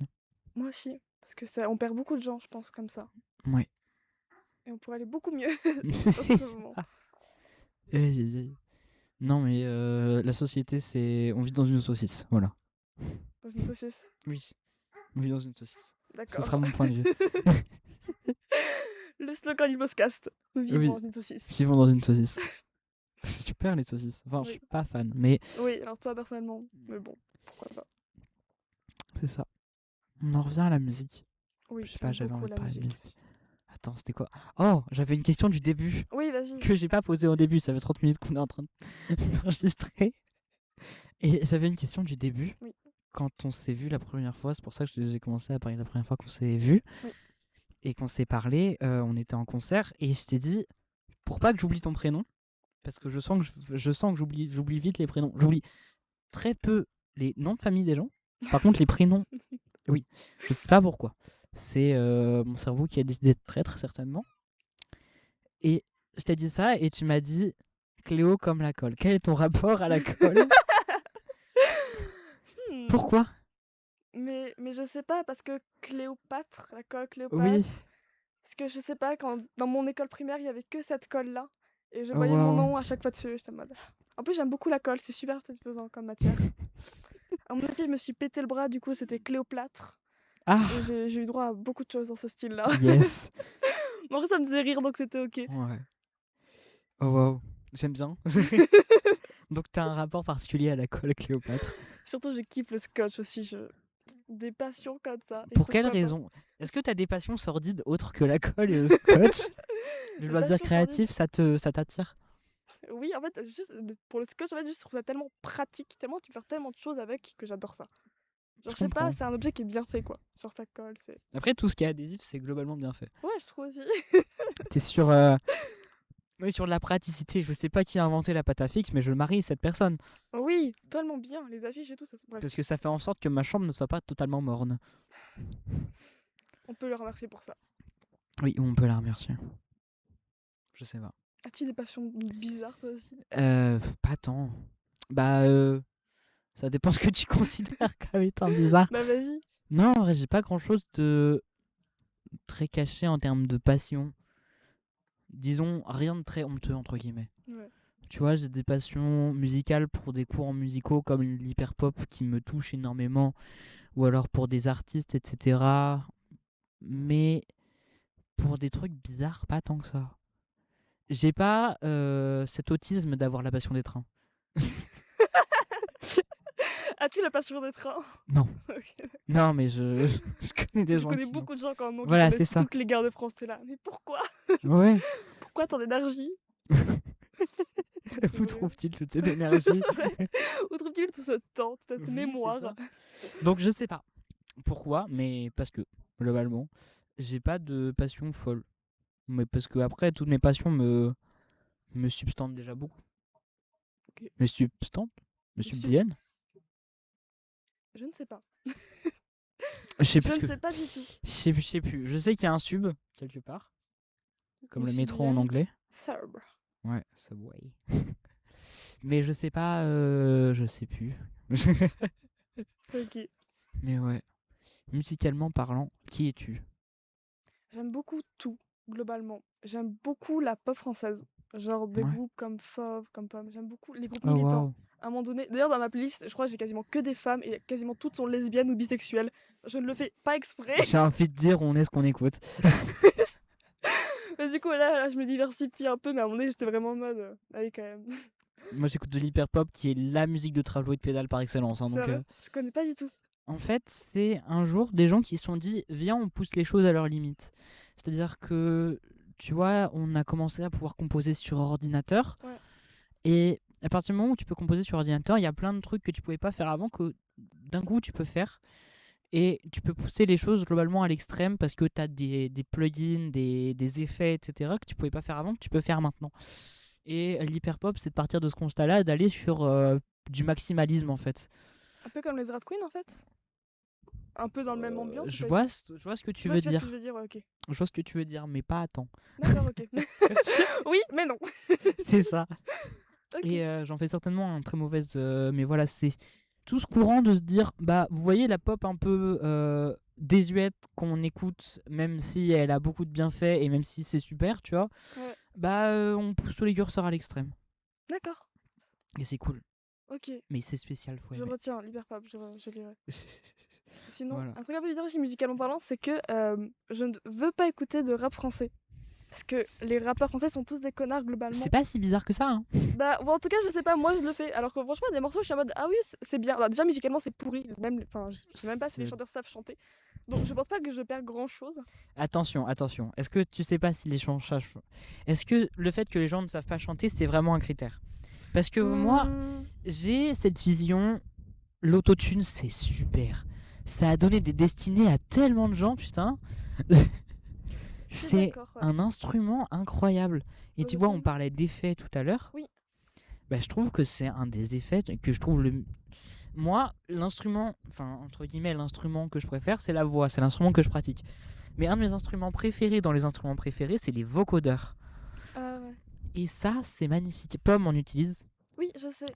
Moi aussi. Parce que ça, on perd beaucoup de gens, je pense, comme ça. Ouais. Et on pourrait aller beaucoup mieux C'est autrement. ça. Non, mais la société, c'est. On vit dans une saucisse. Voilà. Dans une saucisse. Oui. On vit dans une saucisse. Ce D'accord. sera mon point de vue. Le slogan du podcast. Nous vivons Oui. dans une saucisse. Vivons dans une saucisse. C'est super les saucisses. Enfin, je Oui. suis pas fan, mais Oui, alors toi personnellement, mais bon, pourquoi pas. c'est ça. On en revient à la musique. Oui, Je sais pas, j'aime j'avais beaucoup envie de la parler de musique musique. aussi. Attends, c'était quoi? Oh, j'avais une question du début Oui, vas-y. que j'ai pas posée au début. Ça fait 30 minutes qu'on est en train d'enregistrer. Et j'avais une question du début. Oui. Quand on s'est vu la première fois, c'est pour ça que j'ai commencé à parler la première fois qu'on s'est vu Oui. et qu'on s'est parlé. On était en concert et je t'ai dit, pour pas que j'oublie ton prénom, parce que je sens que j'oublie vite les prénoms. J'oublie très peu les noms de famille des gens. Par contre, les prénoms, oui, je sais pas pourquoi. C'est mon cerveau qui a décidé de traître, certainement. Et je t'ai dit ça et tu m'as dit Cléo comme la colle. Quel est ton rapport à la colle? Hmm. Pourquoi? Mais je sais pas, parce que Cléopâtre, la colle Cléopâtre, Oui. parce que je sais pas, quand dans mon école primaire, il y avait que cette colle-là, et je Oh, voyais mon waouh. nom à chaque fois dessus, j'étais en mode... En plus, j'aime beaucoup la colle, c'est super satisfaisant comme matière. À mon avis, je me suis pété le bras, du coup, c'était Cléoplâtre, Ah, et j'ai eu droit à beaucoup de choses dans ce style-là. yes. Mais en vrai, ça me faisait rire, donc c'était ok. Ouais. Oh, waouh. J'aime bien. Donc, t'as un rapport particulier à la colle Cléopâtre. Surtout, je kiffe le scotch aussi, des passions comme ça. Et Pour quelle pourquoi pas? raison? Est-ce que t'as des passions sordides autres que la colle et le scotch? Le Des loisir passions sordides? créatif, ça t'attire? Oui, en fait, juste pour le scotch, en fait, juste, je trouve ça tellement pratique, tellement tu peux faire tellement de choses avec que j'adore ça. Je Genre, je sais pas, comprends. c'est un objet qui est bien fait, quoi. Genre, ça colle, c'est. Après, tout ce qui est adhésif, c'est globalement bien fait. Ouais, je trouve aussi. T'es sur, oui, sur de la praticité. Je sais pas qui a inventé la pâte à fixe, mais je marie cette personne. Oui, tellement bien, les affiches et tout, ça. Bref, Parce que ça fait en sorte que ma chambre ne soit pas totalement morne. on peut le remercier pour ça. Oui, on peut la remercier. Je sais pas. As-tu des passions bizarres, toi aussi? Pas tant. Bah, ça dépend ce que tu considères comme étant bizarre. Bah, vas-y. Non, en vrai, j'ai pas grand chose de très caché en termes de passion. Disons, rien de très honteux, entre guillemets. Ouais. Tu vois, j'ai des passions musicales pour des courants musicaux comme l'hyperpop qui me touche énormément, ou alors pour des artistes, etc. Mais pour des trucs bizarres, pas tant que ça. J'ai pas cet autisme d'avoir la passion des trains. As-tu la passion des trains? Non. Ok. Non, mais je connais des Je gens connais qui l'ont. beaucoup de gens qui en ont, qui Voilà, c'est connaissent ça. toutes les gares de France, c'est là. Mais pourquoi? Ouais. Pourquoi tant d'énergie? Où vrai. trouve-t-il toute cette énergie? C'est vrai. Où trouve-t-il tout ce temps, toute cette Oui, c'est mémoire? ça. Donc je sais pas pourquoi, mais parce que globalement, j'ai pas de passion folle. Mais parce que après, toutes mes passions me substantent déjà beaucoup. Ok. Me substantent? Me subviennent? Je ne sais pas. Je sais plus Je ce ne que. sais pas du tout. Je sais plus. Je sais qu'il y a un sub quelque part, comme Me le métro en subviennent. anglais. Sub. Ouais, Subway. Mais je sais pas, je sais plus. C'est ok. Mais ouais, musicalement parlant, qui es-tu? J'aime beaucoup tout, globalement. J'aime beaucoup la pop française. Genre des Ouais. groupes comme Fauve, comme Pomme. J'aime beaucoup les groupes Oh militants. waouh. À un moment donné, d'ailleurs dans ma playlist, je crois que j'ai quasiment que des femmes et quasiment toutes sont lesbiennes ou bisexuelles. Je ne le fais pas exprès. J'ai envie de dire, on est ce qu'on écoute. Mais du coup là, je me diversifie un peu, mais à un moment donné, j'étais vraiment en mode, allez quand même. Moi j'écoute de l'hyperpop qui est la musique de travaux et de pédale par excellence. Hein, C'est donc, vrai, je connais pas du tout. en fait, c'est un jour des gens qui se sont dit viens, on pousse les choses à leurs limites. C'est-à-dire que, tu vois, on a commencé à pouvoir composer sur ordinateur. Ouais. Et à partir du moment où tu peux composer sur ordinateur, il y a plein de trucs que tu pouvais pas faire avant que d'un coup tu peux faire. Et tu peux pousser les choses globalement à l'extrême parce que tu as des plugins, des effets, etc. que tu pouvais pas faire avant, que tu peux faire maintenant. Et l'hyperpop, c'est de partir de ce constat-là, d'aller sur du maximalisme en fait. Un peu comme les drag queens en fait. Un peu dans le même ambiance. ou Je pas vois, du tout. je vois ce que tu Ouais, veux tu vois ce que dire. je veux dire, ouais, ok. Je vois ce que tu veux dire, mais pas à temps. D'accord, ok. Oui, mais non. C'est ça. Ok. Et j'en fais certainement un très mauvaise. Mais voilà, c'est tout ce courant de se dire bah, vous voyez la pop un peu désuète qu'on écoute, même si elle a beaucoup de bienfaits et même si c'est super, tu vois, Ouais. bah on pousse tous les curseurs à l'extrême. D'accord. Et c'est cool. Ok. Mais c'est spécial, faut Je aimer. retiens l'hyperpop, je lirai. Sinon, Voilà. un truc un peu bizarre aussi musicalement parlant, c'est que je ne veux pas écouter de rap français. Parce que les rappeurs français sont tous des connards globalement. C'est pas si bizarre que ça, hein. Bah, bon, en tout cas, je sais pas, moi je le fais. Alors que franchement, il y a des morceaux, je suis en mode ah oui, c'est bien. Alors, déjà, musicalement, c'est pourri. Même, enfin, je sais même pas si les C'est- chanteurs savent chanter. Donc, je pense pas que je perds grand chose. Attention, attention. Est-ce que tu sais pas si les gens chantent? Est-ce que le fait que les gens ne savent pas chanter, c'est vraiment un critère? Parce que moi, j'ai cette vision, l'autotune, c'est super. Ça a donné des destinées à tellement de gens, putain. Je suis C'est d'accord, ouais. un instrument incroyable. Et tu vois, on L'autotune. parlait d'effets tout à l'heure. Oui. Bah, je trouve que c'est un des effets que je trouve le. Moi, l'instrument, enfin, entre guillemets, l'instrument que je préfère, c'est la voix. C'est l'instrument que je pratique. Mais un de mes instruments préférés dans les instruments préférés, c'est les vocodeurs. Ah ouais. Et ça, c'est magnifique. Pomme en utilise. Oui, je sais.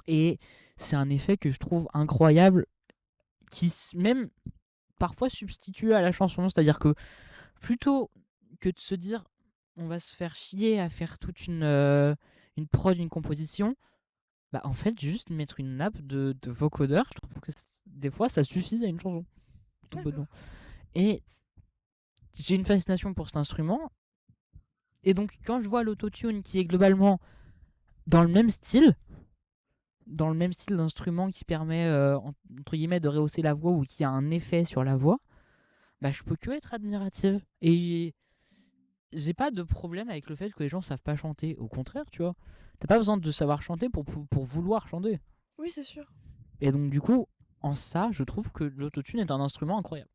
Et c'est un effet que je trouve incroyable, qui même parfois substitue à la chanson. C'est-à-dire que plutôt que de se dire on va se faire chier à faire toute une prod, une composition, bah en fait juste mettre une nappe de vocodeur, je trouve que des fois ça suffit à une chanson. Tout D'accord. bonnement. Et j'ai une fascination pour cet instrument. Et donc quand je vois l'autotune qui est globalement dans le même style, dans le même style d'instrument qui permet, entre guillemets, de rehausser la voix ou qui a un effet sur la voix, bah, je peux que être admirative. Et j'ai pas de problème avec le fait que les gens savent pas chanter. Au contraire, tu vois. T'as pas besoin de savoir chanter pour vouloir chanter. Oui, c'est sûr. Et donc, du coup, en ça, je trouve que l'autotune est un instrument incroyable.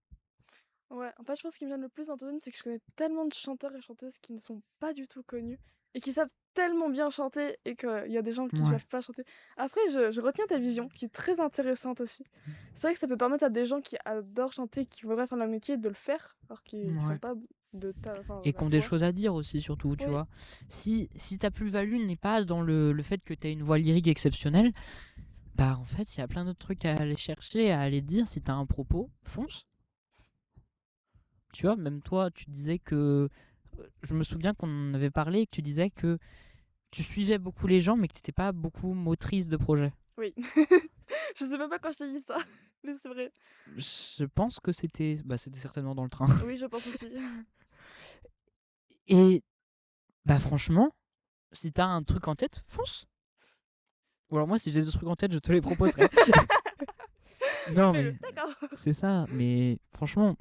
Ouais, en fait, je pense ce qui me gêne le plus dans Tone, c'est que je connais tellement de chanteurs et chanteuses qui ne sont pas du tout connus et qui savent tellement bien chanter et qu'il y a des gens qui Ouais. savent pas chanter. Après, je retiens ta vision, qui est très intéressante aussi. C'est vrai que ça peut permettre à des gens qui adorent chanter, qui voudraient faire le métier, de le faire, alors qu'ils sont Ouais. pas enfin, Et la qui ont des voix. choses à dire aussi, surtout, tu Oui, vois. Si ta plus-value n'est pas dans le fait que t'as une voix lyrique exceptionnelle, bah en fait, il y a plein d'autres trucs à aller chercher, à aller dire. Si t'as un propos, fonce. Tu vois, même toi, tu disais que. Je me souviens qu'on en avait parlé et que tu disais que tu suivais beaucoup les gens, mais que t'étais pas beaucoup motrice de projet. oui. Je sais même pas quand je t'ai dit ça, mais c'est vrai. Je pense que c'était. Bah, c'était certainement dans le train. Oui, je pense aussi. Et bah, franchement, si t'as un truc en tête, fonce. Ou alors, moi, si j'ai des trucs en tête, je te les proposerai. Non, Fais-le, mais d'accord. c'est ça. Mais franchement,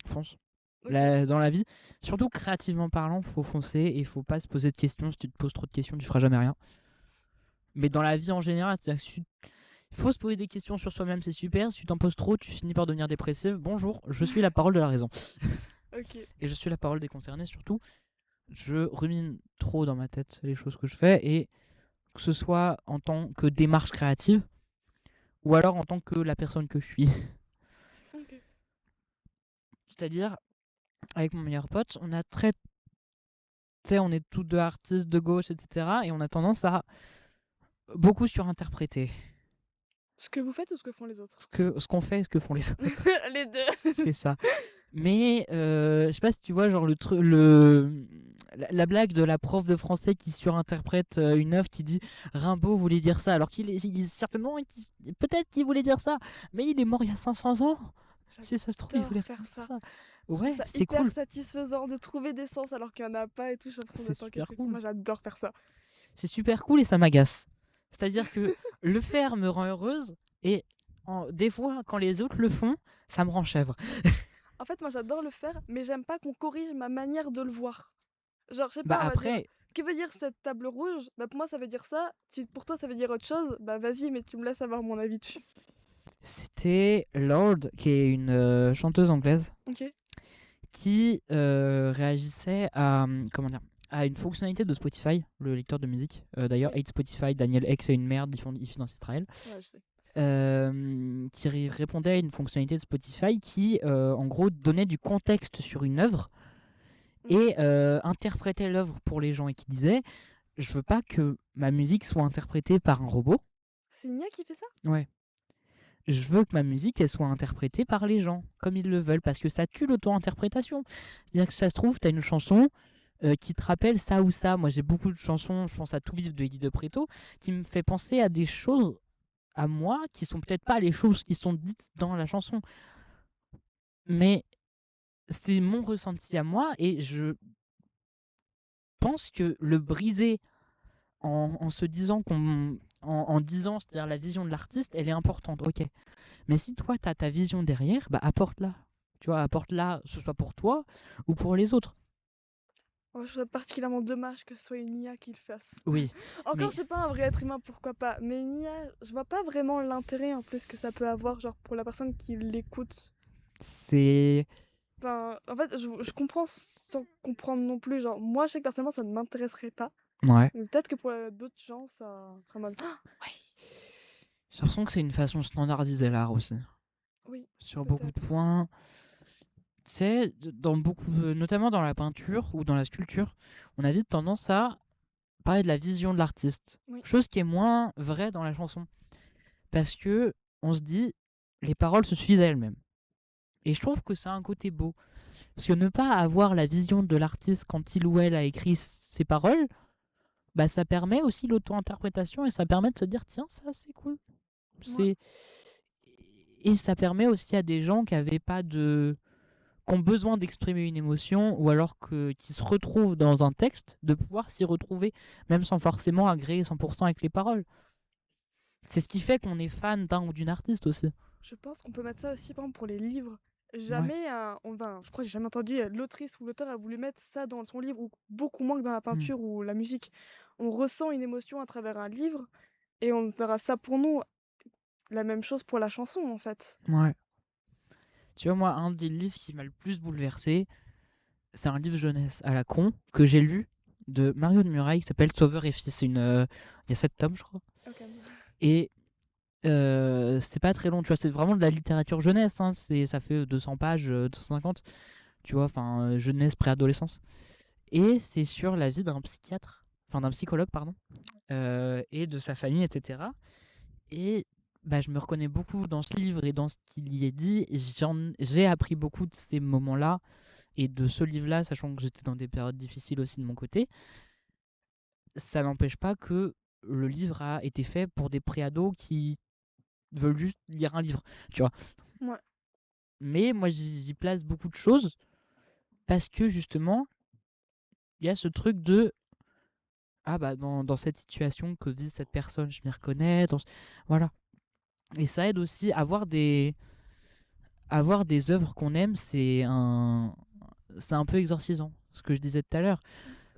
fonce. Ok. Dans la vie, surtout créativement parlant, faut foncer et faut pas se poser de questions. Si tu te poses trop de questions, tu feras jamais rien. Mais dans la vie en général, il faut se poser des questions sur soi-même, c'est super. Si tu t'en poses trop, tu finis par devenir dépressif. Bonjour, je suis la parole de la raison. Ok. Et je suis la parole des concernés surtout. Je rumine trop dans ma tête les choses que je fais, et que ce soit en tant que démarche créative ou alors en tant que la personne que je suis. Ok. C'est-à-dire, avec mon meilleur pote, on est tous deux artistes de gauche, etc. Et on a tendance à beaucoup surinterpréter Ce que vous faites ou ce que font les autres? ce qu'on fait et ce que font les autres. Les deux. C'est ça. Mais je sais pas si tu vois, genre la blague de la prof de français qui surinterprète une œuvre qui dit Rimbaud voulait dire ça, alors certainement, peut-être qu'il voulait dire ça, mais il est mort il y a 500 ans. Si ça se trouve, il J'adore voulait faire dire ça. ça. Je trouve Ouais, ça c'est hyper cool. satisfaisant de trouver des sens alors qu'il n'y en a pas et tout. J'ai l'impression C'est d'être en quête. super cool. Moi, j'adore faire ça. C'est super cool et ça m'agace. C'est-à-dire que le faire me rend heureuse, et des fois, quand les autres le font, ça me rend chèvre. En fait, moi, j'adore le faire, mais j'aime pas qu'on corrige ma manière de le voir. Genre, je sais Bah pas, on va dire, après, que veut dire cette table rouge? Bah, pour moi, ça veut dire ça. Si pour toi, ça veut dire autre chose, bah, vas-y, mais tu me laisses avoir mon avis dessus. c'était Lorde, qui est une chanteuse anglaise, Ok? qui réagissait à, comment dire, à une fonctionnalité de Spotify, le lecteur de musique. D'ailleurs, Oui. hate Spotify, Daniel Ek, c'est une merde, ils financent Israël. Ouais, je sais. Qui répondait à une fonctionnalité de Spotify qui, en gros, donnait du contexte sur une œuvre et interprétait l'œuvre pour les gens, et qui disait je veux pas que ma musique soit interprétée par un robot. C'est Nia qui fait ça? Ouais. Je veux que ma musique elle soit interprétée par les gens comme ils le veulent, parce que ça tue l'auto-interprétation. C'est-à-dire que ça se trouve, t'as une chanson qui te rappelle ça ou ça. Moi j'ai beaucoup de chansons, je pense à Tout vif de Eddie de Preto, qui me fait penser à des choses à moi qui sont peut-être pas les choses qui sont dites dans la chanson, mais c'est mon ressenti à moi, et je pense que le briser en se disant en disant, c'est-à-dire la vision de l'artiste, elle est importante, ok. Mais si toi, tu as ta vision derrière, bah apporte-la. Tu vois, apporte-la, ce soit pour toi ou pour les autres. Ouais, je trouve ça particulièrement dommage que ce soit une IA qui le fasse. Oui, Encore, mais je sais pas, un vrai être humain, pourquoi pas. Mais une IA, je vois pas vraiment l'intérêt en plus que ça peut avoir, genre pour la personne qui l'écoute. c'est... Enfin, en fait, je comprends sans comprendre non plus. Genre, moi, je sais que personnellement, ça ne m'intéresserait pas. Ouais. Mais peut-être que pour d'autres gens, ça serait en mode, ah, J'ai l'impression que c'est une façon standardisée l'art aussi. oui, Sur beaucoup de peut-être. points. Tu sais, dans beaucoup, notamment dans la peinture ou dans la sculpture, on a vite tendance à parler de la vision de l'artiste. Oui. Chose qui est moins vraie dans la chanson. Parce que on se dit, les paroles se suffisent à elles-mêmes. Et je trouve que ça a un côté beau. Parce que ne pas avoir la vision de l'artiste quand il ou elle a écrit ses paroles, bah ça permet aussi l'auto-interprétation, et ça permet de se dire tiens, ça c'est cool. Ouais. C'est... Et ça permet aussi à des gens qui ont besoin d'exprimer une émotion, ou alors qui se retrouvent dans un texte, de pouvoir s'y retrouver, même sans forcément agréer 100% avec les paroles. C'est ce qui fait qu'on est fan d'un ou d'une artiste aussi. Je pense qu'on peut mettre ça aussi, par exemple, pour les livres. Ouais. Jamais, je crois que j'ai jamais entendu l'autrice ou l'auteur a voulu mettre ça dans son livre, ou beaucoup moins que dans la Mm. peinture ou la musique. On ressent une émotion à travers un livre et on fera ça pour nous. La même chose pour la chanson, en fait. Ouais. Tu vois, moi, un des livres qui m'a le plus bouleversé, c'est un livre jeunesse à la con que j'ai lu de Mario de Muraille qui s'appelle Sauveur et Fils. Il y a 7 tomes, je crois. Ok. Et c'est pas très long, tu vois, c'est vraiment de la littérature jeunesse, hein, ça fait 200 pages, 250, tu vois, enfin, jeunesse, préadolescence. Et c'est sur la vie d'un psychiatre, enfin d'un psychologue, pardon, et de sa famille, etc. Et bah, je me reconnais beaucoup dans ce livre et dans ce qu'il y est dit. J'ai appris beaucoup de ces moments-là et de ce livre-là, sachant que j'étais dans des périodes difficiles aussi de mon côté. Ça n'empêche pas que le livre a été fait pour des préados qui veulent juste lire un livre, tu vois. Ouais. Mais moi, j'y place beaucoup de choses parce que justement, il y a ce truc de ah bah dans cette situation que vit cette personne, je m'y reconnais. Voilà. Et ça aide aussi à avoir des œuvres qu'on aime, c'est un peu exorcisant. Ce que je disais tout à l'heure.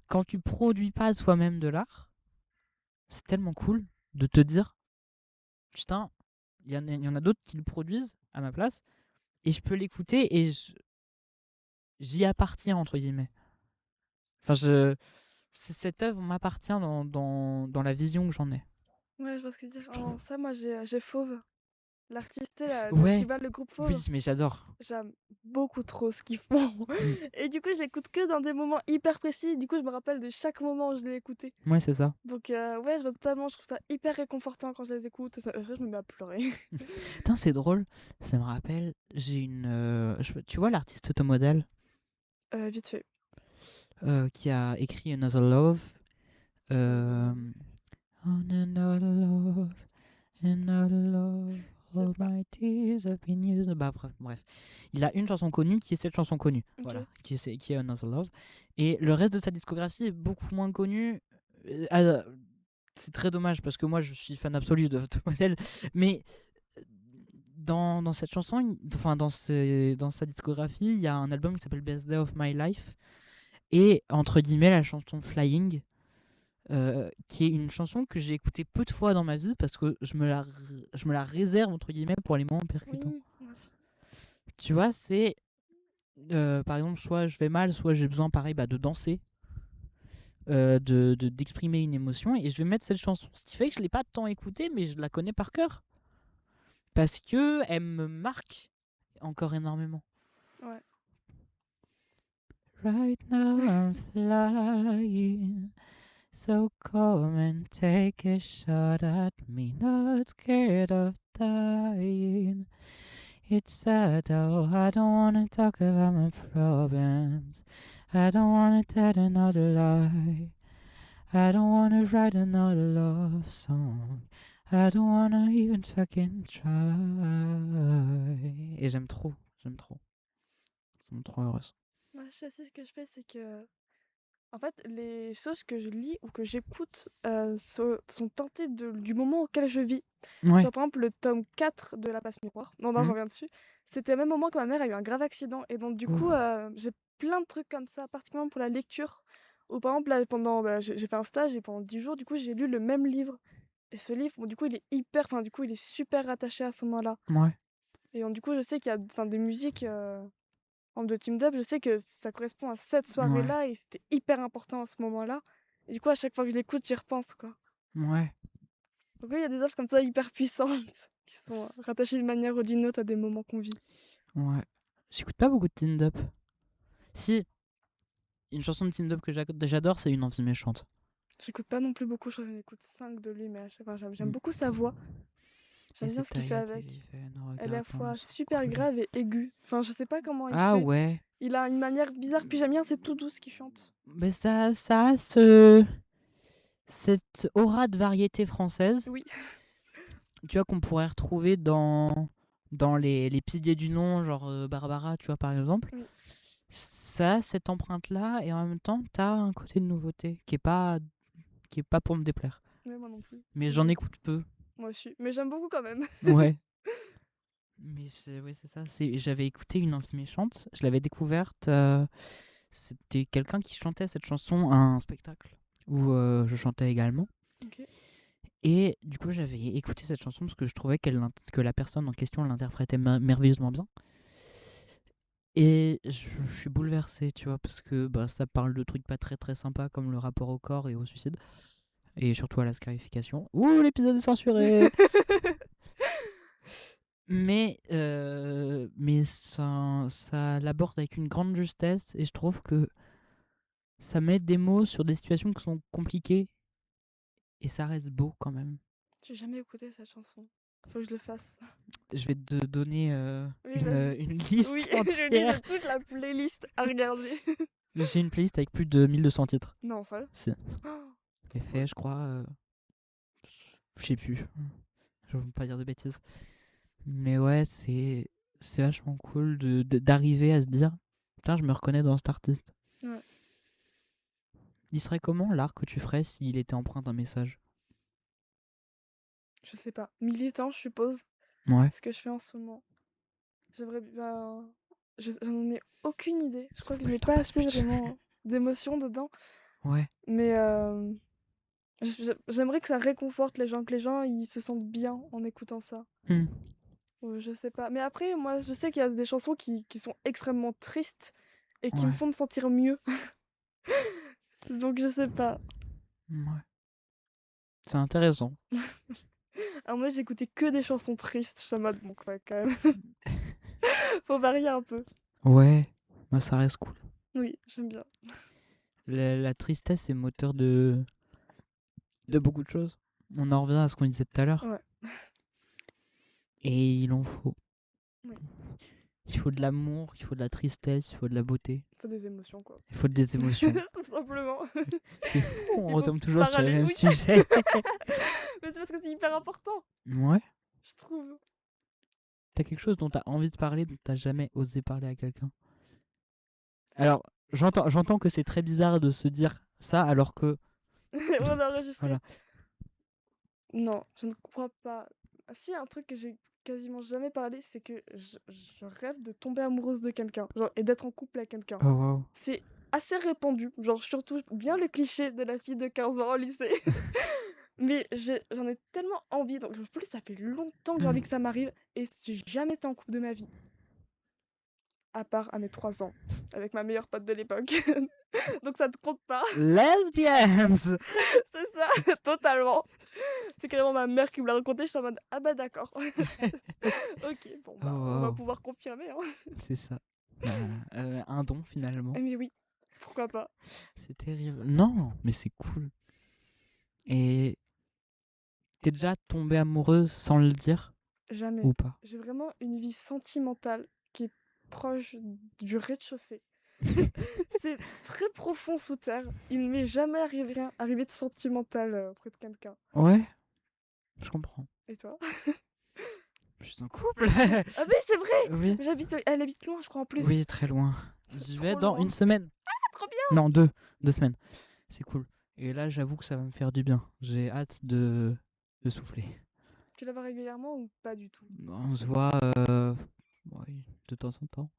Quand tu produis pas soi-même de l'art, c'est tellement cool de te dire putain, il y en a d'autres qui le produisent à ma place et je peux l'écouter et j'y appartiens entre guillemets. Enfin, cette œuvre m'appartient dans la vision que j'en ai. Ouais, je vois ce que tu veux dire. Je trouve. Ça, moi, j'ai Fauve. L'artiste, le Ouais, rival, le groupe oui, Fauve. mais j'adore. J'aime beaucoup trop ce qu'ils font. Mm. Et du coup, je l'écoute que dans des moments hyper précis. Du coup, je me rappelle de chaque moment où je l'ai écouté. Ouais, c'est ça. Donc, ouais, je vois totalement. Je trouve ça hyper réconfortant quand je les écoute. Je me mets à pleurer. Putain, c'est drôle. Ça me rappelle, tu vois l'artiste Tom Odell Vite fait. qui a écrit Another Love. Another Euh, Love. On another love, another love. Je sais All pas. my tears have been used. Bah, bref. Il a une chanson connue qui est cette chanson connue. Ok. Voilà. Qui est Another Love. Et le reste de sa discographie est beaucoup moins connu. C'est très dommage parce que moi je suis fan absolu de Tom Odell. Mais dans cette chanson, enfin dans sa discographie, il y a un album qui s'appelle Best Day of My Life. Et entre guillemets, la chanson Flying, qui est une chanson que j'ai écoutée peu de fois dans ma vie parce que je me la réserve entre guillemets pour les moments percutants. Oui. Moi aussi. Tu vois, c'est par exemple, soit je vais mal, soit j'ai besoin pareil de danser, d'exprimer une émotion et je vais mettre cette chanson. Ce qui fait que je l'ai pas tant écoutée, mais je la connais par cœur parce que elle me marque encore énormément. Ouais. Right now I'm flying. So come and take a shot at me, not scared of dying. It's sad though, I don't wanna talk about my problems. I don't wanna tell another lie. I don't wanna write another love song. I don't wanna even fucking try. Et j'aime trop, j'aime trop. Ça me rend trop heureuse. Moi, je sais aussi ce que je fais, c'est que en fait, les choses que je lis ou que j'écoute sont teintées du moment auquel je vis. Ouais. Genre, par exemple, le tome 4 de La Passe Miroir, non, je Mhm. reviens dessus. C'était au même moment que ma mère a eu un grave accident. Et donc, du coup, Ouh. j'ai plein de trucs comme ça, particulièrement pour la lecture. Ou par exemple, là, j'ai fait un stage et pendant 10 jours, du coup, j'ai lu le même livre. Et ce livre, bon, du coup, il est super rattaché à ce moment-là. Ouais. Et donc, du coup, je sais qu'il y a des musiques. De Team Dub, je sais que ça correspond à cette Ouais. soirée-là et c'était hyper important à ce moment-là. Et du coup, à chaque fois que je l'écoute, j'y repense, quoi. Ouais. Donc oui, il y a des œuvres comme ça hyper puissantes qui sont rattachées d'une manière ou d'une autre à des moments qu'on vit. Ouais. J'écoute pas beaucoup de Teen Up. Si, une chanson de Teen Up que j'adore, c'est Une envie méchante. J'écoute pas non plus beaucoup, je crois que j'en écoute 5 de lui, mais à chaque fois, j'aime Mm. beaucoup sa voix. Et J'aime bien c'est ce qu'il fait taille à avec. téléphone, Elle est à la regarde dans fois son super couler. grave et aiguë. Enfin, je sais pas comment il Ah fait. ouais. Il a une manière bizarre, puis j'aime bien, c'est tout doux ce qu'il chante. Mais ça a cette aura de variété française, Oui, tu vois, qu'on pourrait retrouver dans les piliers du nom, genre Barbara, tu vois, par exemple. oui, Ça a cette empreinte-là, et en même temps, t'as un côté de nouveauté qui est pas pour me déplaire. mais moi non plus. Mais J'aime j'en beaucoup. écoute peu. Moi aussi, mais j'aime beaucoup quand même. Ouais. Mais ouais, c'est ça. J'avais écouté Une envie méchante. Je l'avais découverte. C'était quelqu'un qui chantait cette chanson à un spectacle où je chantais également. OK. Et du coup, j'avais écouté cette chanson parce que je trouvais que la personne en question l'interprétait merveilleusement bien. Et je suis bouleversé, tu vois, parce que bah, ça parle de trucs pas très très sympas comme le rapport au corps et au suicide. Et surtout à la scarification. Ouh, l'épisode est censuré. Mais ça l'aborde avec une grande justesse et je trouve que ça met des mots sur des situations qui sont compliquées et ça reste beau quand même. J'ai jamais écouté cette chanson. Faut que je le fasse. Je vais te donner Oui, vas-y. une Oui, liste je lis entière. de toute la playlist à regarder. J'ai une playlist avec plus de 1200 titres. Non, ça. Si. J'ai fait, je crois, je sais plus. Je veux pas dire de bêtises. Mais ouais, c'est vachement cool d'arriver à se dire putain, je me reconnais dans cet artiste. Ouais. Il serait comment l'art que tu ferais s'il était empreint d'un message? Je sais pas. Militant, je suppose. Ouais. Ce que je fais en ce moment. J'aimerais bien. J'en ai aucune idée. Je crois que je mets Putain, pas pas assez speech. vraiment d'émotion dedans. Ouais. Mais j'aimerais que ça réconforte les gens, que les gens ils se sentent bien en écoutant ça. Hmm. Ou je sais pas. Mais après, moi, je sais qu'il y a des chansons qui sont extrêmement tristes et qui me Ouais. font me sentir mieux. Donc je sais pas. Ouais. C'est intéressant. Alors moi, j'écoutais que des chansons tristes. Je suis en mode, bon, quoi, quand même. Faut varier un peu. Ouais. Bah, ça reste cool. Oui, j'aime bien. La tristesse est moteur de beaucoup de choses. On en revient à ce qu'on disait tout à l'heure. Ouais. Et il en faut. Oui. Il faut de l'amour, il faut de la tristesse, il faut de la beauté. Faut des émotions, quoi. Il faut des émotions. Tout simplement. C'est fou, on Il faut retombe toujours sur le parler, même oui. sujet. Mais c'est parce que c'est hyper important, Ouais. je trouve. T'as quelque chose dont t'as envie de parler, dont t'as jamais osé parler à quelqu'un? Alors, j'entends que c'est très bizarre de se dire ça alors que. On a enregistré. Voilà. Non, je ne crois pas. Ah, si, un truc que j'ai quasiment jamais parlé, c'est que je rêve de tomber amoureuse de quelqu'un. Genre, et d'être en couple avec quelqu'un. Oh wow. C'est assez répandu. Genre, surtout bien le cliché de la fille de 15 ans au lycée. Mais j'en ai tellement envie. Donc, en plus, ça fait longtemps que j'ai envie que ça m'arrive. Et j'ai jamais été en couple de ma vie. À part à mes 3 ans. Avec ma meilleure pote de l'époque. Donc, ça ne compte pas. Lesbians. C'est ça, totalement. C'est carrément ma mère qui me l'a raconté. Je suis en mode, ah bah d'accord. Ok, bon, Oh bah, on va wow. pouvoir confirmer. Hein. C'est ça. Un don finalement. Mais oui, pourquoi pas. C'est terrible. Non, mais c'est cool. Et t'es déjà tombée amoureuse sans le dire Jamais. ou pas? J'ai vraiment une vie sentimentale qui est proche du rez-de-chaussée. C'est très profond sous terre. Il ne m'est jamais arrivé de sentimental auprès de quelqu'un. Ouais, je comprends. Et toi? Je suis en couple. Ah oui, c'est vrai. Oui. Elle habite loin, je crois, en plus. Oui, très loin. C'est J'y vais trop dans loin. une semaine. Trop bien. Non, deux semaines. C'est cool. Et là, j'avoue que ça va me faire du bien. J'ai hâte de souffler. Tu la vois régulièrement ou pas du tout? On se voit ouais, de temps en temps.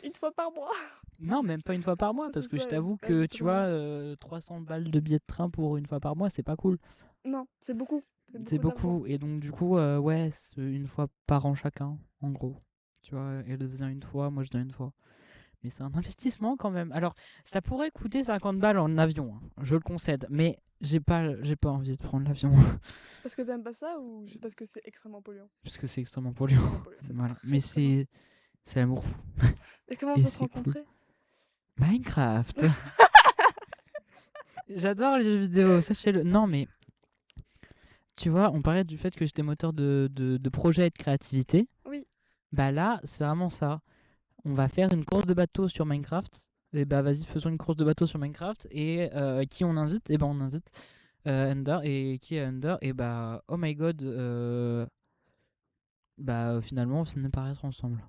Une fois par mois. Non, même pas une fois par mois, C'est parce que je ça, t'avoue elle que, habite tu loin. vois, 300 balles de billets de train pour une fois par mois, c'est pas cool. Non, c'est beaucoup. C'est d'argent. beaucoup. Et donc, du coup, ouais, c'est une fois par an chacun, en gros. Tu vois, elle vient une fois, moi je viens une fois. Mais c'est un investissement quand même. Alors, ça pourrait coûter 50 balles en avion, hein, je le concède. Mais j'ai pas envie de prendre l'avion. Parce que t'aimes pas ça ou juste parce que c'est extrêmement polluant? Parce que c'est extrêmement polluant. Extrêmement polluant, c'est Voilà. très, Mais très polluant. c'est l'amour fou. Et comment Et vous êtes c'est cool. rencontrés? Minecraft. J'adore les jeux vidéo, sachez-le. Non, mais tu vois, on parlait du fait que j'étais moteur de projet et de créativité. Oui. Bah là, c'est vraiment ça. On va faire une course de bateau sur Minecraft. Et bah vas-y, faisons une course de bateau sur Minecraft. Et qui on invite? Et bah on invite Ender. Et qui est Ender? Et bah, oh my god, bah finalement on finit par être ensemble.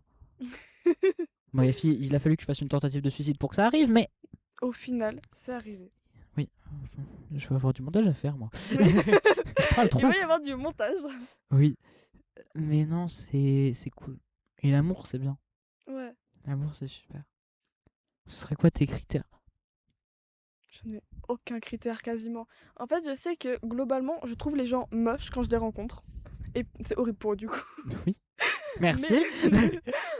Bon, il a fallu que je fasse une tentative de suicide pour que ça arrive, mais Au final, c'est arrivé. Oui, je vais avoir du montage à faire, moi. Oui. Je parle Il trop. va y avoir du montage. Oui, mais non, c'est cool. Et l'amour, c'est bien. Ouais, L'amour, c'est super. Ce serait quoi tes critères? je n'ai aucun critère quasiment. En fait, je sais que globalement, je trouve les gens moches quand je les rencontre. Et c'est horrible pour eux du coup. Oui. Mais Merci.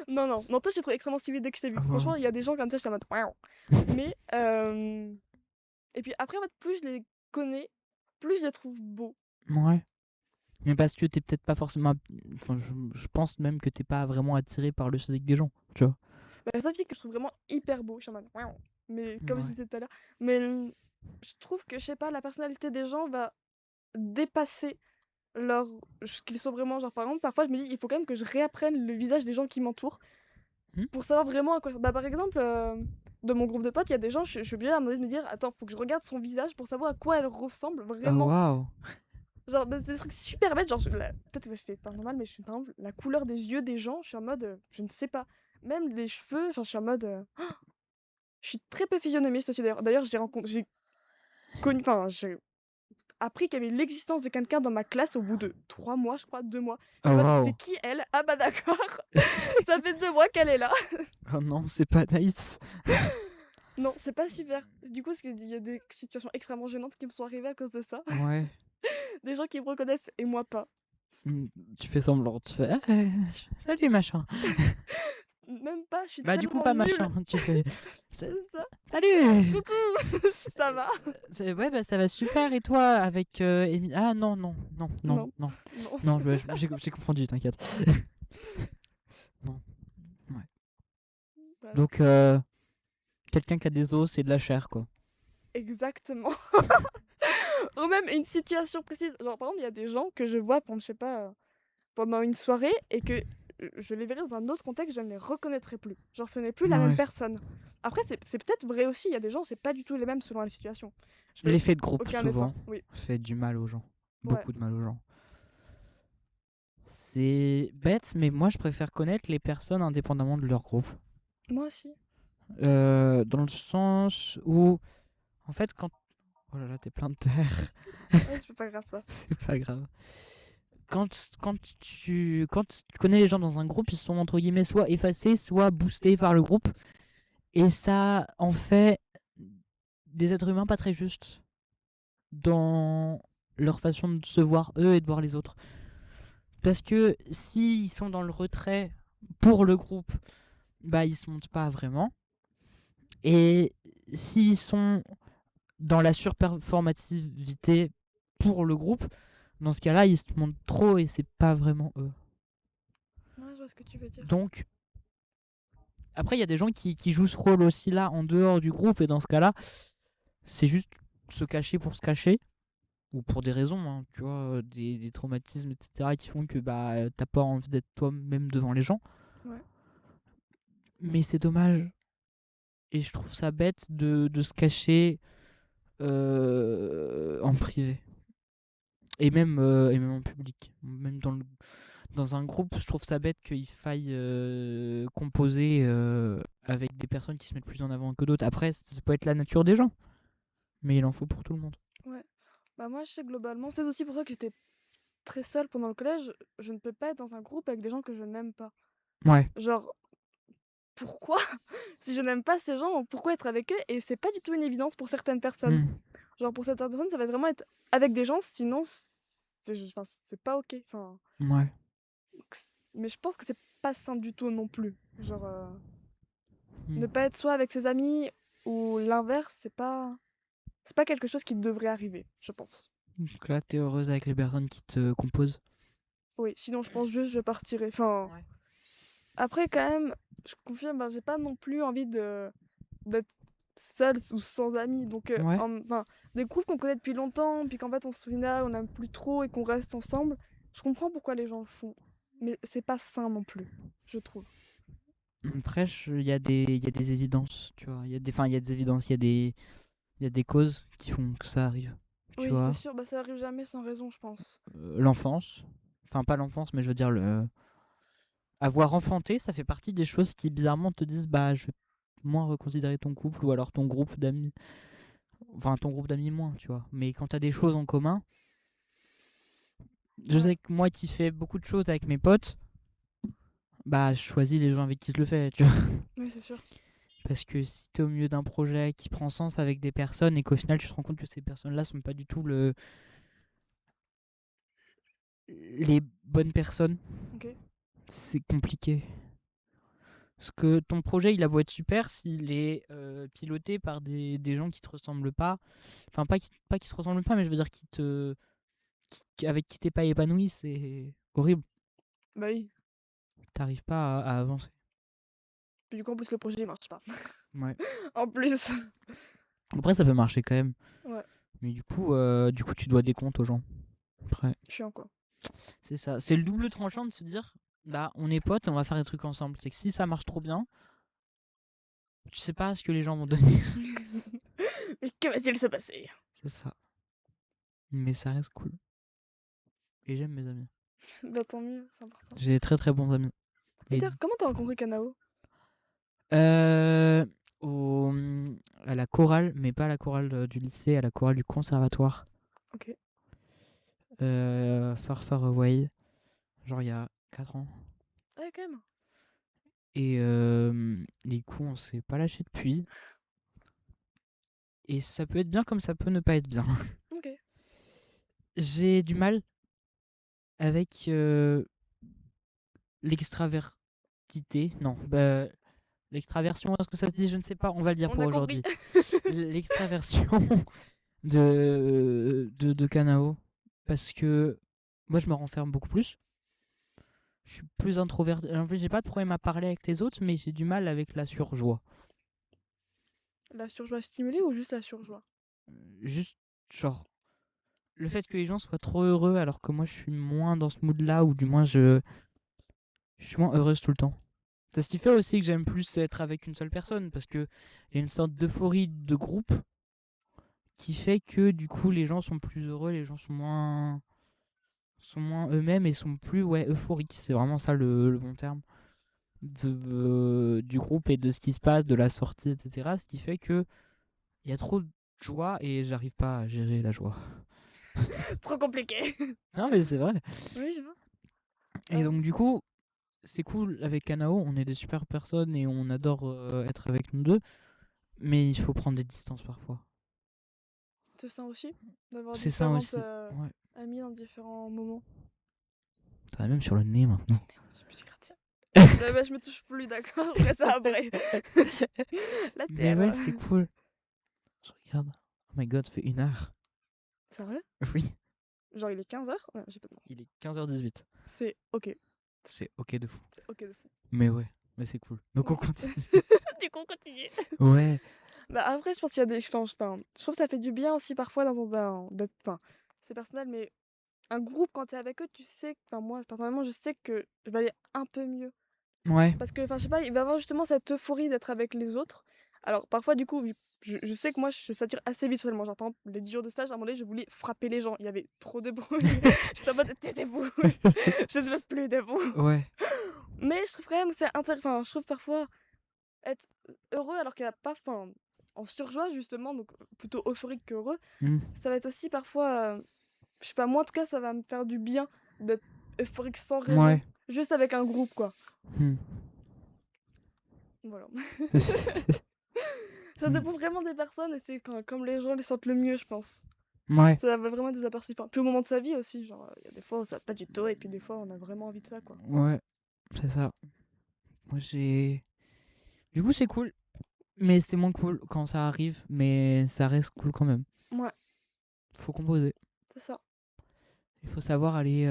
non, non, non, toi, je t'ai trouvé extrêmement stylé dès que je t'ai vu. Ah, Franchement, wow. il y a des gens comme ça, je suis en mode waouh. Mais et puis après, en fait, plus je les connais, plus je les trouve beaux. Ouais. Mais parce que t'es peut-être pas forcément. Enfin, je pense même que t'es pas vraiment attiré par le physique des gens, tu vois. Bah, la seule fille que je trouve vraiment hyper beau, je suis en mode waouh. Mais comme je Ouais. disais tout à l'heure, mais je trouve que, je sais pas, la personnalité des gens va dépasser leur ce qu'ils sont vraiment. Genre, par exemple, parfois, je me dis, il faut quand même que je réapprenne le visage des gens qui m'entourent Hmm. pour savoir vraiment à quoi. Bah, par exemple, de mon groupe de potes, il y a des gens, je suis obligée à un moment donné de me dire, attends, faut que je regarde son visage pour savoir à quoi elle ressemble Oh, vraiment. waouh. Genre, bah, c'est des trucs super bêtes, genre, peut-être que c'est pas normal, mais je suis, par exemple, la couleur des yeux des gens, je suis en mode, je ne sais pas. Même les cheveux, enfin, je suis en mode. Je suis très peu physionomiste aussi d'ailleurs. D'ailleurs, j'ai connu, enfin, j'ai appris qu'il y avait l'existence de quelqu'un dans ma classe au bout de 3 mois, je crois, 2 mois. Je suis Oh, en mode, c'est waouh. qui elle? Ah bah d'accord, ça fait 2 mois qu'elle est là. Oh non, c'est pas nice. Non, c'est pas super. Du coup, il y a des situations extrêmement gênantes qui me sont arrivées à cause de ça. Ouais. Des gens qui me reconnaissent et moi pas. Hmm, tu fais semblant, tu fais salut machin. Même pas, je suis Bah du coup tellement pas nulle. machin, tu fais C'est ça. salut. Coucou, ça va? Ouais bah ça va super et toi avec Émilie. Ah non non non non Non, non non. non j'ai confondu, t'inquiète. Non. Ouais. Voilà. Donc quelqu'un qui a des os c'est de la chair quoi. Exactement. Ou même une situation précise. Genre, par exemple, il y a des gens que je vois pendant, je sais pas, pendant une soirée et que je les verrai dans un autre contexte, je ne les reconnaîtrai plus. Genre, ce n'est plus la même Ouais. personne. Après, c'est peut-être vrai aussi, il y a des gens, c'est pas du tout les mêmes selon la situation. Je fais L'effet de groupe aucun effort, souvent oui. fait du mal aux gens, Ouais, beaucoup de mal aux gens. C'est bête mais moi je préfère connaître les personnes indépendamment de leur groupe. moi aussi. Dans le sens où en fait quand oh là là t'es plein de terre. Ouais, c'est pas grave ça. C'est pas grave. Quand tu connais les gens dans un groupe, ils sont entre guillemets soit effacés, soit boostés par le groupe. Et ça en fait des êtres humains pas très justes dans leur façon de se voir eux et de voir les autres. Parce que s'ils sont dans le retrait pour le groupe, bah ils se montrent pas vraiment. Et s'ils sont dans la surperformativité pour le groupe, dans ce cas-là, ils se montrent trop et c'est pas vraiment eux. Ouais, je vois ce que tu veux dire. Donc, après, il y a des gens qui jouent ce rôle aussi là en dehors du groupe et dans ce cas-là, c'est juste se cacher pour se cacher ou pour des raisons, hein, tu vois, des traumatismes, etc., qui font que bah t'as pas envie d'être toi-même devant les gens. Ouais. Mais c'est dommage et je trouve ça bête de se cacher en privé et même en public, même dans un groupe, je trouve ça bête qu'il faille composer avec des personnes qui se mettent plus en avant que d'autres. Après, ça peut être la nature des gens, mais il en faut pour tout le monde. Ouais. Bah moi, je sais globalement, c'est aussi pour ça que j'étais très seule pendant le collège. Je ne peux pas être dans un groupe avec des gens que je n'aime pas. Ouais. Genre, pourquoi? Si je n'aime pas ces gens, pourquoi être avec eux? Et c'est pas du tout une évidence pour certaines personnes. Hmm. Genre pour certaines personnes, ça va vraiment être avec des gens, sinon enfin, c'est pas OK. Enfin, Ouais. mais je pense que c'est pas sain du tout non plus. Genre, Hmm. ne pas être soit avec ses amis ou l'inverse, c'est pas quelque chose qui devrait arriver, je pense. Donc là, t'es heureuse avec les personnes qui te composent. Oui, sinon je pense juste je partirais. Enfin, Ouais. après quand même, je confirme, ben, j'ai pas non plus envie d'être seule ou sans amis. Donc, Ouais. enfin, des groupes qu'on connaît depuis longtemps, puis qu'en fait on se finale, on n'aime plus trop et qu'on reste ensemble, je comprends pourquoi les gens le font. Mais c'est pas sain non plus, je trouve. Après, il y a des évidences, tu vois. Enfin, il y a des évidences, il y a des causes qui font que ça arrive, tu Oui, c'est vois. sûr, bah ça arrive jamais sans raison, je pense. L'enfance, enfin pas l'enfance, mais je veux dire avoir enfanté, ça fait partie des choses qui bizarrement te disent bah je vais moins reconsidérer ton couple ou alors ton groupe d'amis Enfin, ton groupe d'amis moins, tu vois. Mais quand t'as des choses en commun, je Ouais, sais que moi qui fais beaucoup de choses avec mes potes, bah, je choisis les gens avec qui je le fais, tu vois. oui, c'est sûr. Parce que si t'es au milieu d'un projet qui prend sens avec des personnes et qu'au final tu te rends compte que ces personnes-là sont pas du tout les bonnes personnes, Ok. c'est compliqué. Parce que ton projet, il a beau être super, s'il est piloté par des gens qui te ressemblent pas, enfin pas qui se ressemblent pas, mais je veux dire avec qui t'es pas épanoui, c'est horrible. Bah oui. T'arrives pas à avancer. Puis du coup, en plus, le projet, il marche pas. Ouais. En plus. Après, ça peut marcher quand même. Ouais, Mais du coup, tu dois des comptes aux gens. Après, chiant, quoi. c'est ça. C'est le double tranchant de se dire, bah, on est potes, on va faire des trucs ensemble. C'est que si ça marche trop bien, tu sais pas ce que les gens vont devenir. Mais que va-t-il se passer? C'est ça. Mais ça reste cool. Et j'aime mes amis. Bah tant mieux, c'est important. J'ai très très bons amis. Et Et d'ailleurs, comment t'as rencontré Kanao? euh, au, à la chorale, mais pas à la chorale du lycée, à la chorale du conservatoire. Ok. Far Far Away. Genre il y a 4 ans. Ah ouais, quand même. Et du coup, on s'est pas lâché depuis. Et ça peut être bien comme ça peut ne pas être bien. Ok. J'ai du mal avec l'extravertité. Non, bah, l'extraversion, est-ce que ça se dit? Je ne sais pas, on va le dire On pour a compris. aujourd'hui. L'extraversion de Kanao. Parce que moi, je me renferme beaucoup plus. Je suis plus introverti. En fait, j'ai pas de problème à parler avec les autres, mais j'ai du mal avec la surjoie. La surjoie stimulée ou juste la surjoie? Juste, genre, le fait que les gens soient trop heureux alors que moi je suis moins dans ce mood-là, ou du moins je suis moins heureuse tout le temps. C'est ce qui fait aussi que j'aime plus être avec une seule personne, parce qu'il y a une sorte d'euphorie de groupe qui fait que du coup les gens sont plus heureux, les gens sont moins eux-mêmes et sont plus euphoriques. C'est vraiment ça le bon terme du groupe et de ce qui se passe, de la sortie, etc. Ce qui fait que il y a trop de joie et j'arrive pas à gérer la joie. Trop compliqué. Non mais c'est vrai. Oui, je vois. Et donc du coup, c'est cool avec Kanao, on est des super personnes et on adore être avec nous deux, mais il faut prendre des distances parfois. C'est ça aussi? D'avoir C'est ça différentes aussi. Ouais. amies dans différents moments. T'en as même sur le nez Oh maintenant. merde, je me suis gratté. Bah, je me touche plus, d'accord? Je ferai ça après. La Mais terre. ouais, c'est cool. Je regarde. Oh my god, ça fait 1 heure. C'est vrai? Oui. Genre, il est 15h? Ouais, j'ai pas de nom. Il est 15h18. C'est ok. C'est ok de fou. C'est ok de fou. Mais ouais, mais c'est cool. Donc on Ouais. continue. Du coup, on continue. Ouais. Bah après, je pense qu'il y a des. Je trouve que ça fait du bien aussi parfois d'être. Enfin, c'est personnel, mais un groupe, quand t'es avec eux, tu sais. Enfin, moi, personnellement, je sais que je vais aller un peu mieux. Ouais. Parce que, enfin, je sais pas, il va y avoir justement cette euphorie d'être avec les autres. Alors, parfois, du coup, je sais que moi, je sature assez vite socialement. Genre, par exemple, les 10 jours de stage, à un moment donné, je voulais frapper les gens. Il y avait trop de bruit. J'étais en mode, taisez-vous. Je ne veux plus de vous. Ouais. Mais je trouve quand même que c'est intéressant. Enfin, je trouve parfois être heureux alors qu'il n'y a pas. Enfin, en surjoie, justement, donc plutôt euphorique que heureux. Hmm. Ça va être aussi parfois. Je sais pas, moi en tout cas, ça va me faire du bien d'être euphorique sans raison. Ouais. Juste avec un groupe, quoi. Hmm. Voilà. Ça Hmm. dépend vraiment des personnes et c'est comme les gens les sentent le mieux, je pense. Ouais. Ça va vraiment des aperçus. Enfin, puis au moment de sa vie aussi, genre, il y a des fois où ça va pas du tout et puis des fois on a vraiment envie de ça, quoi. Ouais. C'est ça. Moi j'ai. Du coup, c'est cool. Mais c'est moins cool quand ça arrive, mais ça reste cool quand même. Ouais, Faut composer. c'est ça. Il faut savoir aller.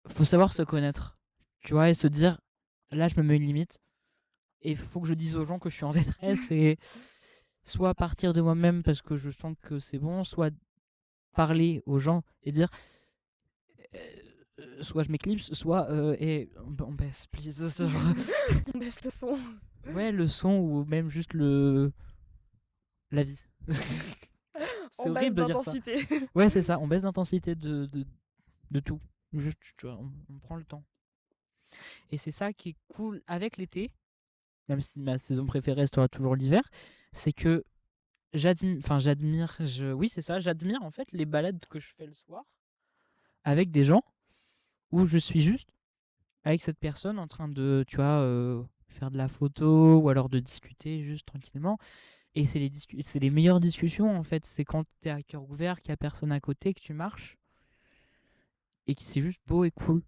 Faut savoir se connaître. Tu vois, et se dire, là, je me mets une limite. Et il faut que je dise aux gens que je suis en détresse. Et soit partir de moi-même parce que je sens que c'est bon, soit parler aux gens et dire. Soit je m'éclipse, soit. Et on baisse, please. On baisse le son. Ouais, le son ou même juste la vie. C'est On baisse horrible de dire ça. d'intensité. Ouais, c'est ça, on baisse l'intensité de tout. Juste, tu vois, on prend le temps. Et c'est ça qui est cool avec l'été. même si ma saison préférée restera toujours l'hiver, c'est que oui c'est ça, j'admire en fait les balades que je fais le soir avec des gens où je suis juste avec cette personne en train de, tu vois, faire de la photo ou alors de discuter juste tranquillement. Et c'est les meilleures discussions en fait. C'est quand t'es à cœur ouvert, qu'il y a personne à côté, que tu marches et que c'est juste beau et cool.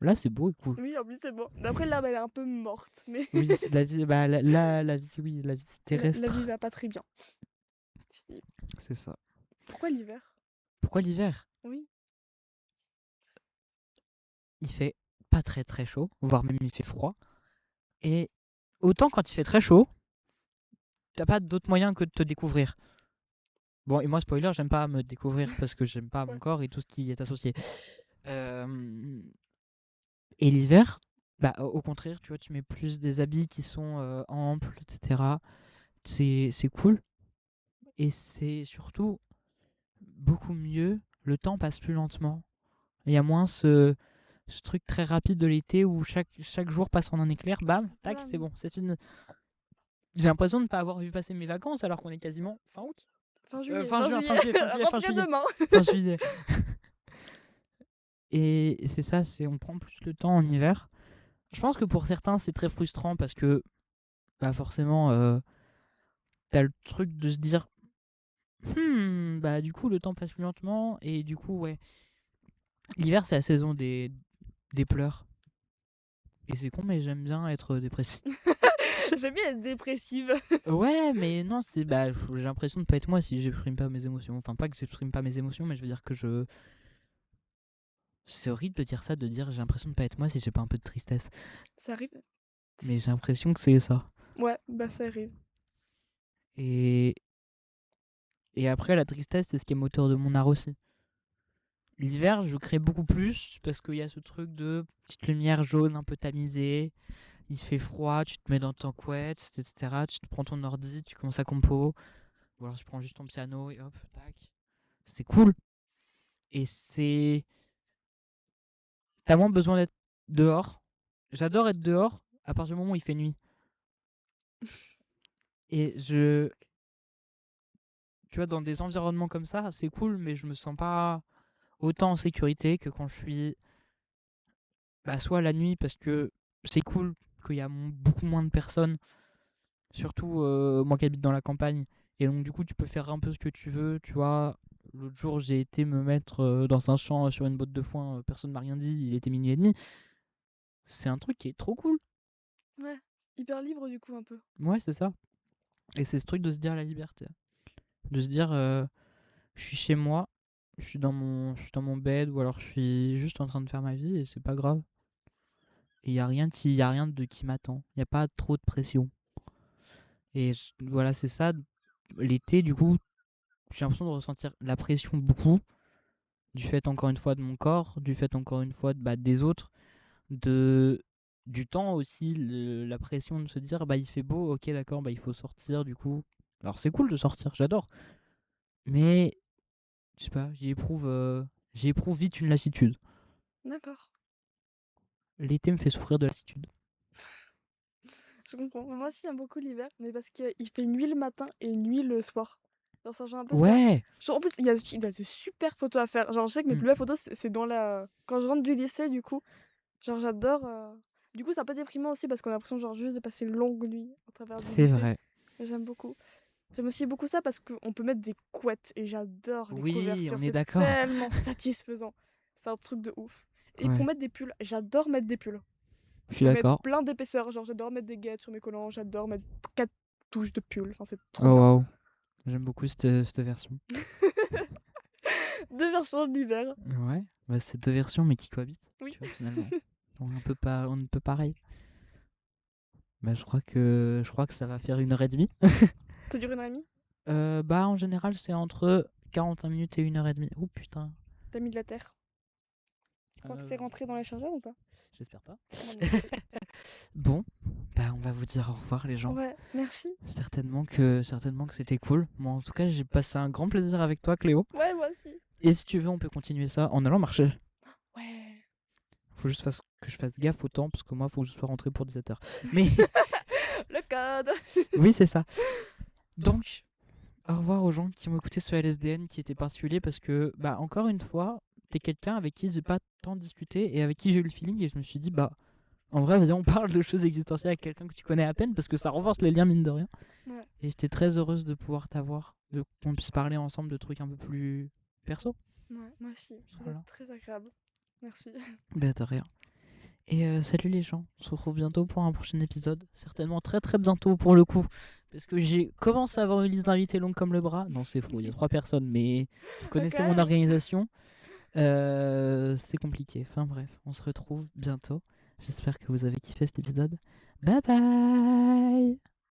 Là, c'est beau et cool. Oui, en plus, c'est bon. D'après, l'herbe, elle est un peu morte, mais Oui, la vie, la vie, oui, la vie la terrestre. vie va pas très bien. Si. C'est ça. Pourquoi l'hiver? Pourquoi l'hiver? Oui. Il fait pas très très chaud, voire même il fait froid. Et autant quand il fait très chaud, t'as pas d'autre moyen que de te découvrir. Bon, et moi, spoiler, j'aime pas me découvrir parce que j'aime pas mon Ouais. corps et tout ce qui est associé. Et l'hiver, bah, au contraire, tu vois, tu mets plus des habits qui sont amples, etc. C'est cool. Et c'est surtout beaucoup mieux. Le temps passe plus lentement. Il y a moins ce truc très rapide de l'été où chaque jour passe en un éclair. Bam, tac, c'est Bam. bon, c'est fini. J'ai l'impression de ne pas avoir vu passer mes vacances alors qu'on est quasiment fin août. Fin juillet. Fin Fin juin, juillet. fin juillet, fin juillet, fin Rentrez juillet. demain. Fin juillet. Et c'est ça, on prend plus le temps en hiver. Je pense que pour certains, c'est très frustrant parce que bah forcément, t'as le truc de se dire bah du coup, le temps passe plus lentement. Et du coup, ouais, l'hiver, c'est la saison des pleurs. Et c'est con, mais j'aime bien être dépressif. J'aime bien être dépressive. Ouais, mais non, j'ai l'impression de pas être moi si j'exprime pas mes émotions. Enfin, pas que j'exprime pas mes émotions, mais je veux dire que c'est horrible de dire ça, de dire j'ai l'impression de pas être moi si j'ai pas un peu de tristesse. Ça arrive. Mais j'ai l'impression que c'est ça. Ouais, bah ça arrive. Et, et après, la tristesse, c'est ce qui est moteur de mon art aussi. L'hiver, je crée beaucoup plus parce qu'il y a ce truc de petite lumière jaune un peu tamisée. Il fait froid, tu te mets dans ton couette, etc. Tu te prends ton ordi, tu commences à compo. Ou alors tu prends juste ton piano et hop, tac. C'est cool. Et t'as moins besoin d'être dehors. J'adore être dehors à partir du moment où il fait nuit. Et tu vois, dans des environnements comme ça, c'est cool, mais je me sens pas autant en sécurité que quand je suis soit la nuit parce que c'est cool qu'il y a beaucoup moins de personnes, surtout moi qui habite dans la campagne. Et donc du coup, tu peux faire un peu ce que tu veux, tu vois. L'autre jour, j'ai été me mettre dans un champ sur une botte de foin, personne m'a rien dit, il était minuit et demi. C'est un truc qui est trop cool. Ouais. Hyper libre du coup un peu. Ouais, c'est ça. Et c'est ce truc de se dire la liberté. De se dire, je suis chez moi, je suis dans mon bed, ou alors je suis juste en train de faire ma vie et c'est pas grave. Et y a rien de qui m'attend. Il y a pas trop de pression. Et voilà, c'est ça. L'été, du coup, j'ai l'impression de ressentir la pression beaucoup, du fait encore une fois de mon corps, du fait encore une fois des autres, de du temps aussi, la pression de se dire il fait beau, ok d'accord, il faut sortir du coup. Alors c'est cool de sortir, j'adore. Mais je sais pas, j'y éprouve vite une lassitude. D'accord. L'été me fait souffrir de lassitude. Je comprends. Moi aussi j'aime beaucoup l'hiver, mais parce qu'il fait nuit le matin et nuit le soir. Genre ça change un peu ça. Ouais. Genre, en plus, il y a de super photos à faire. Genre je sais que mes Mm. plus belles photos c'est dans la quand je rentre du lycée du coup. Genre j'adore. Du coup c'est un peu déprimant aussi parce qu'on a l'impression genre juste de passer une longue nuit au travers du C'est lycée. vrai. Mais j'aime beaucoup. J'aime aussi beaucoup ça parce qu'on peut mettre des couettes et j'adore les Oui, couvertures. on est C'est d'accord. tellement satisfaisant. C'est un truc de ouf. Et pour Ouais, mettre des pulls, j'adore mettre des pulls. je Je suis peux mettre d'accord. plein d'épaisseurs. Genre j'adore mettre des guettes sur mes collants. J'adore mettre 4 touches de pull. Enfin c'est Oh trop bien. waouh, j'aime beaucoup cette version. Deux versions de l'hiver. Ouais, c'est deux versions mais qui cohabitent, Oui. tu vois, finalement. On est un peu pareil. Je crois que ça va faire 1h30. Ça dure 1h30. En général, c'est entre 45 minutes et 1h30. Oh putain. T'as mis de la terre. Je crois que Euh, c'est rentré dans les chargeurs ou pas? J'espère pas. Moi non plus. Bon, on va vous dire au revoir les gens. Ouais, merci. Certainement que c'était cool. Moi, en tout cas, j'ai passé un grand plaisir avec toi, Cléo. Ouais, moi aussi. Et si tu veux, on peut continuer ça en allant marcher. Ouais. Faut juste que je fasse gaffe au temps, parce que moi, faut que je sois rentré pour 17h. Mais Le code. oui, c'est ça. Donc, au revoir aux gens qui m'ont écouté sur LSDN, qui étaient particuliers, parce que, bah, encore une fois, t'es quelqu'un avec qui j'ai pas tant discuté et avec qui j'ai eu le feeling, et je me suis dit, bah, en vrai, vas-y, on parle de choses existentielles avec quelqu'un que tu connais à peine, parce que ça renforce les liens, mine de rien. Ouais. Et j'étais très heureuse de pouvoir t'avoir, qu'on puisse parler ensemble de trucs un peu plus perso. Ouais, moi aussi. Je trouve Voilà. ça très agréable. Merci. Ben, de rien. Et salut les gens, on se retrouve bientôt pour un prochain épisode. Certainement très très bientôt pour le coup. Parce que j'ai commencé à avoir une liste d'invités longue comme le bras. Non, c'est faux, il y a 3 personnes, mais vous connaissez mon organisation. C'est compliqué. Enfin bref, on se retrouve bientôt. J'espère que vous avez kiffé cet épisode. Bye bye.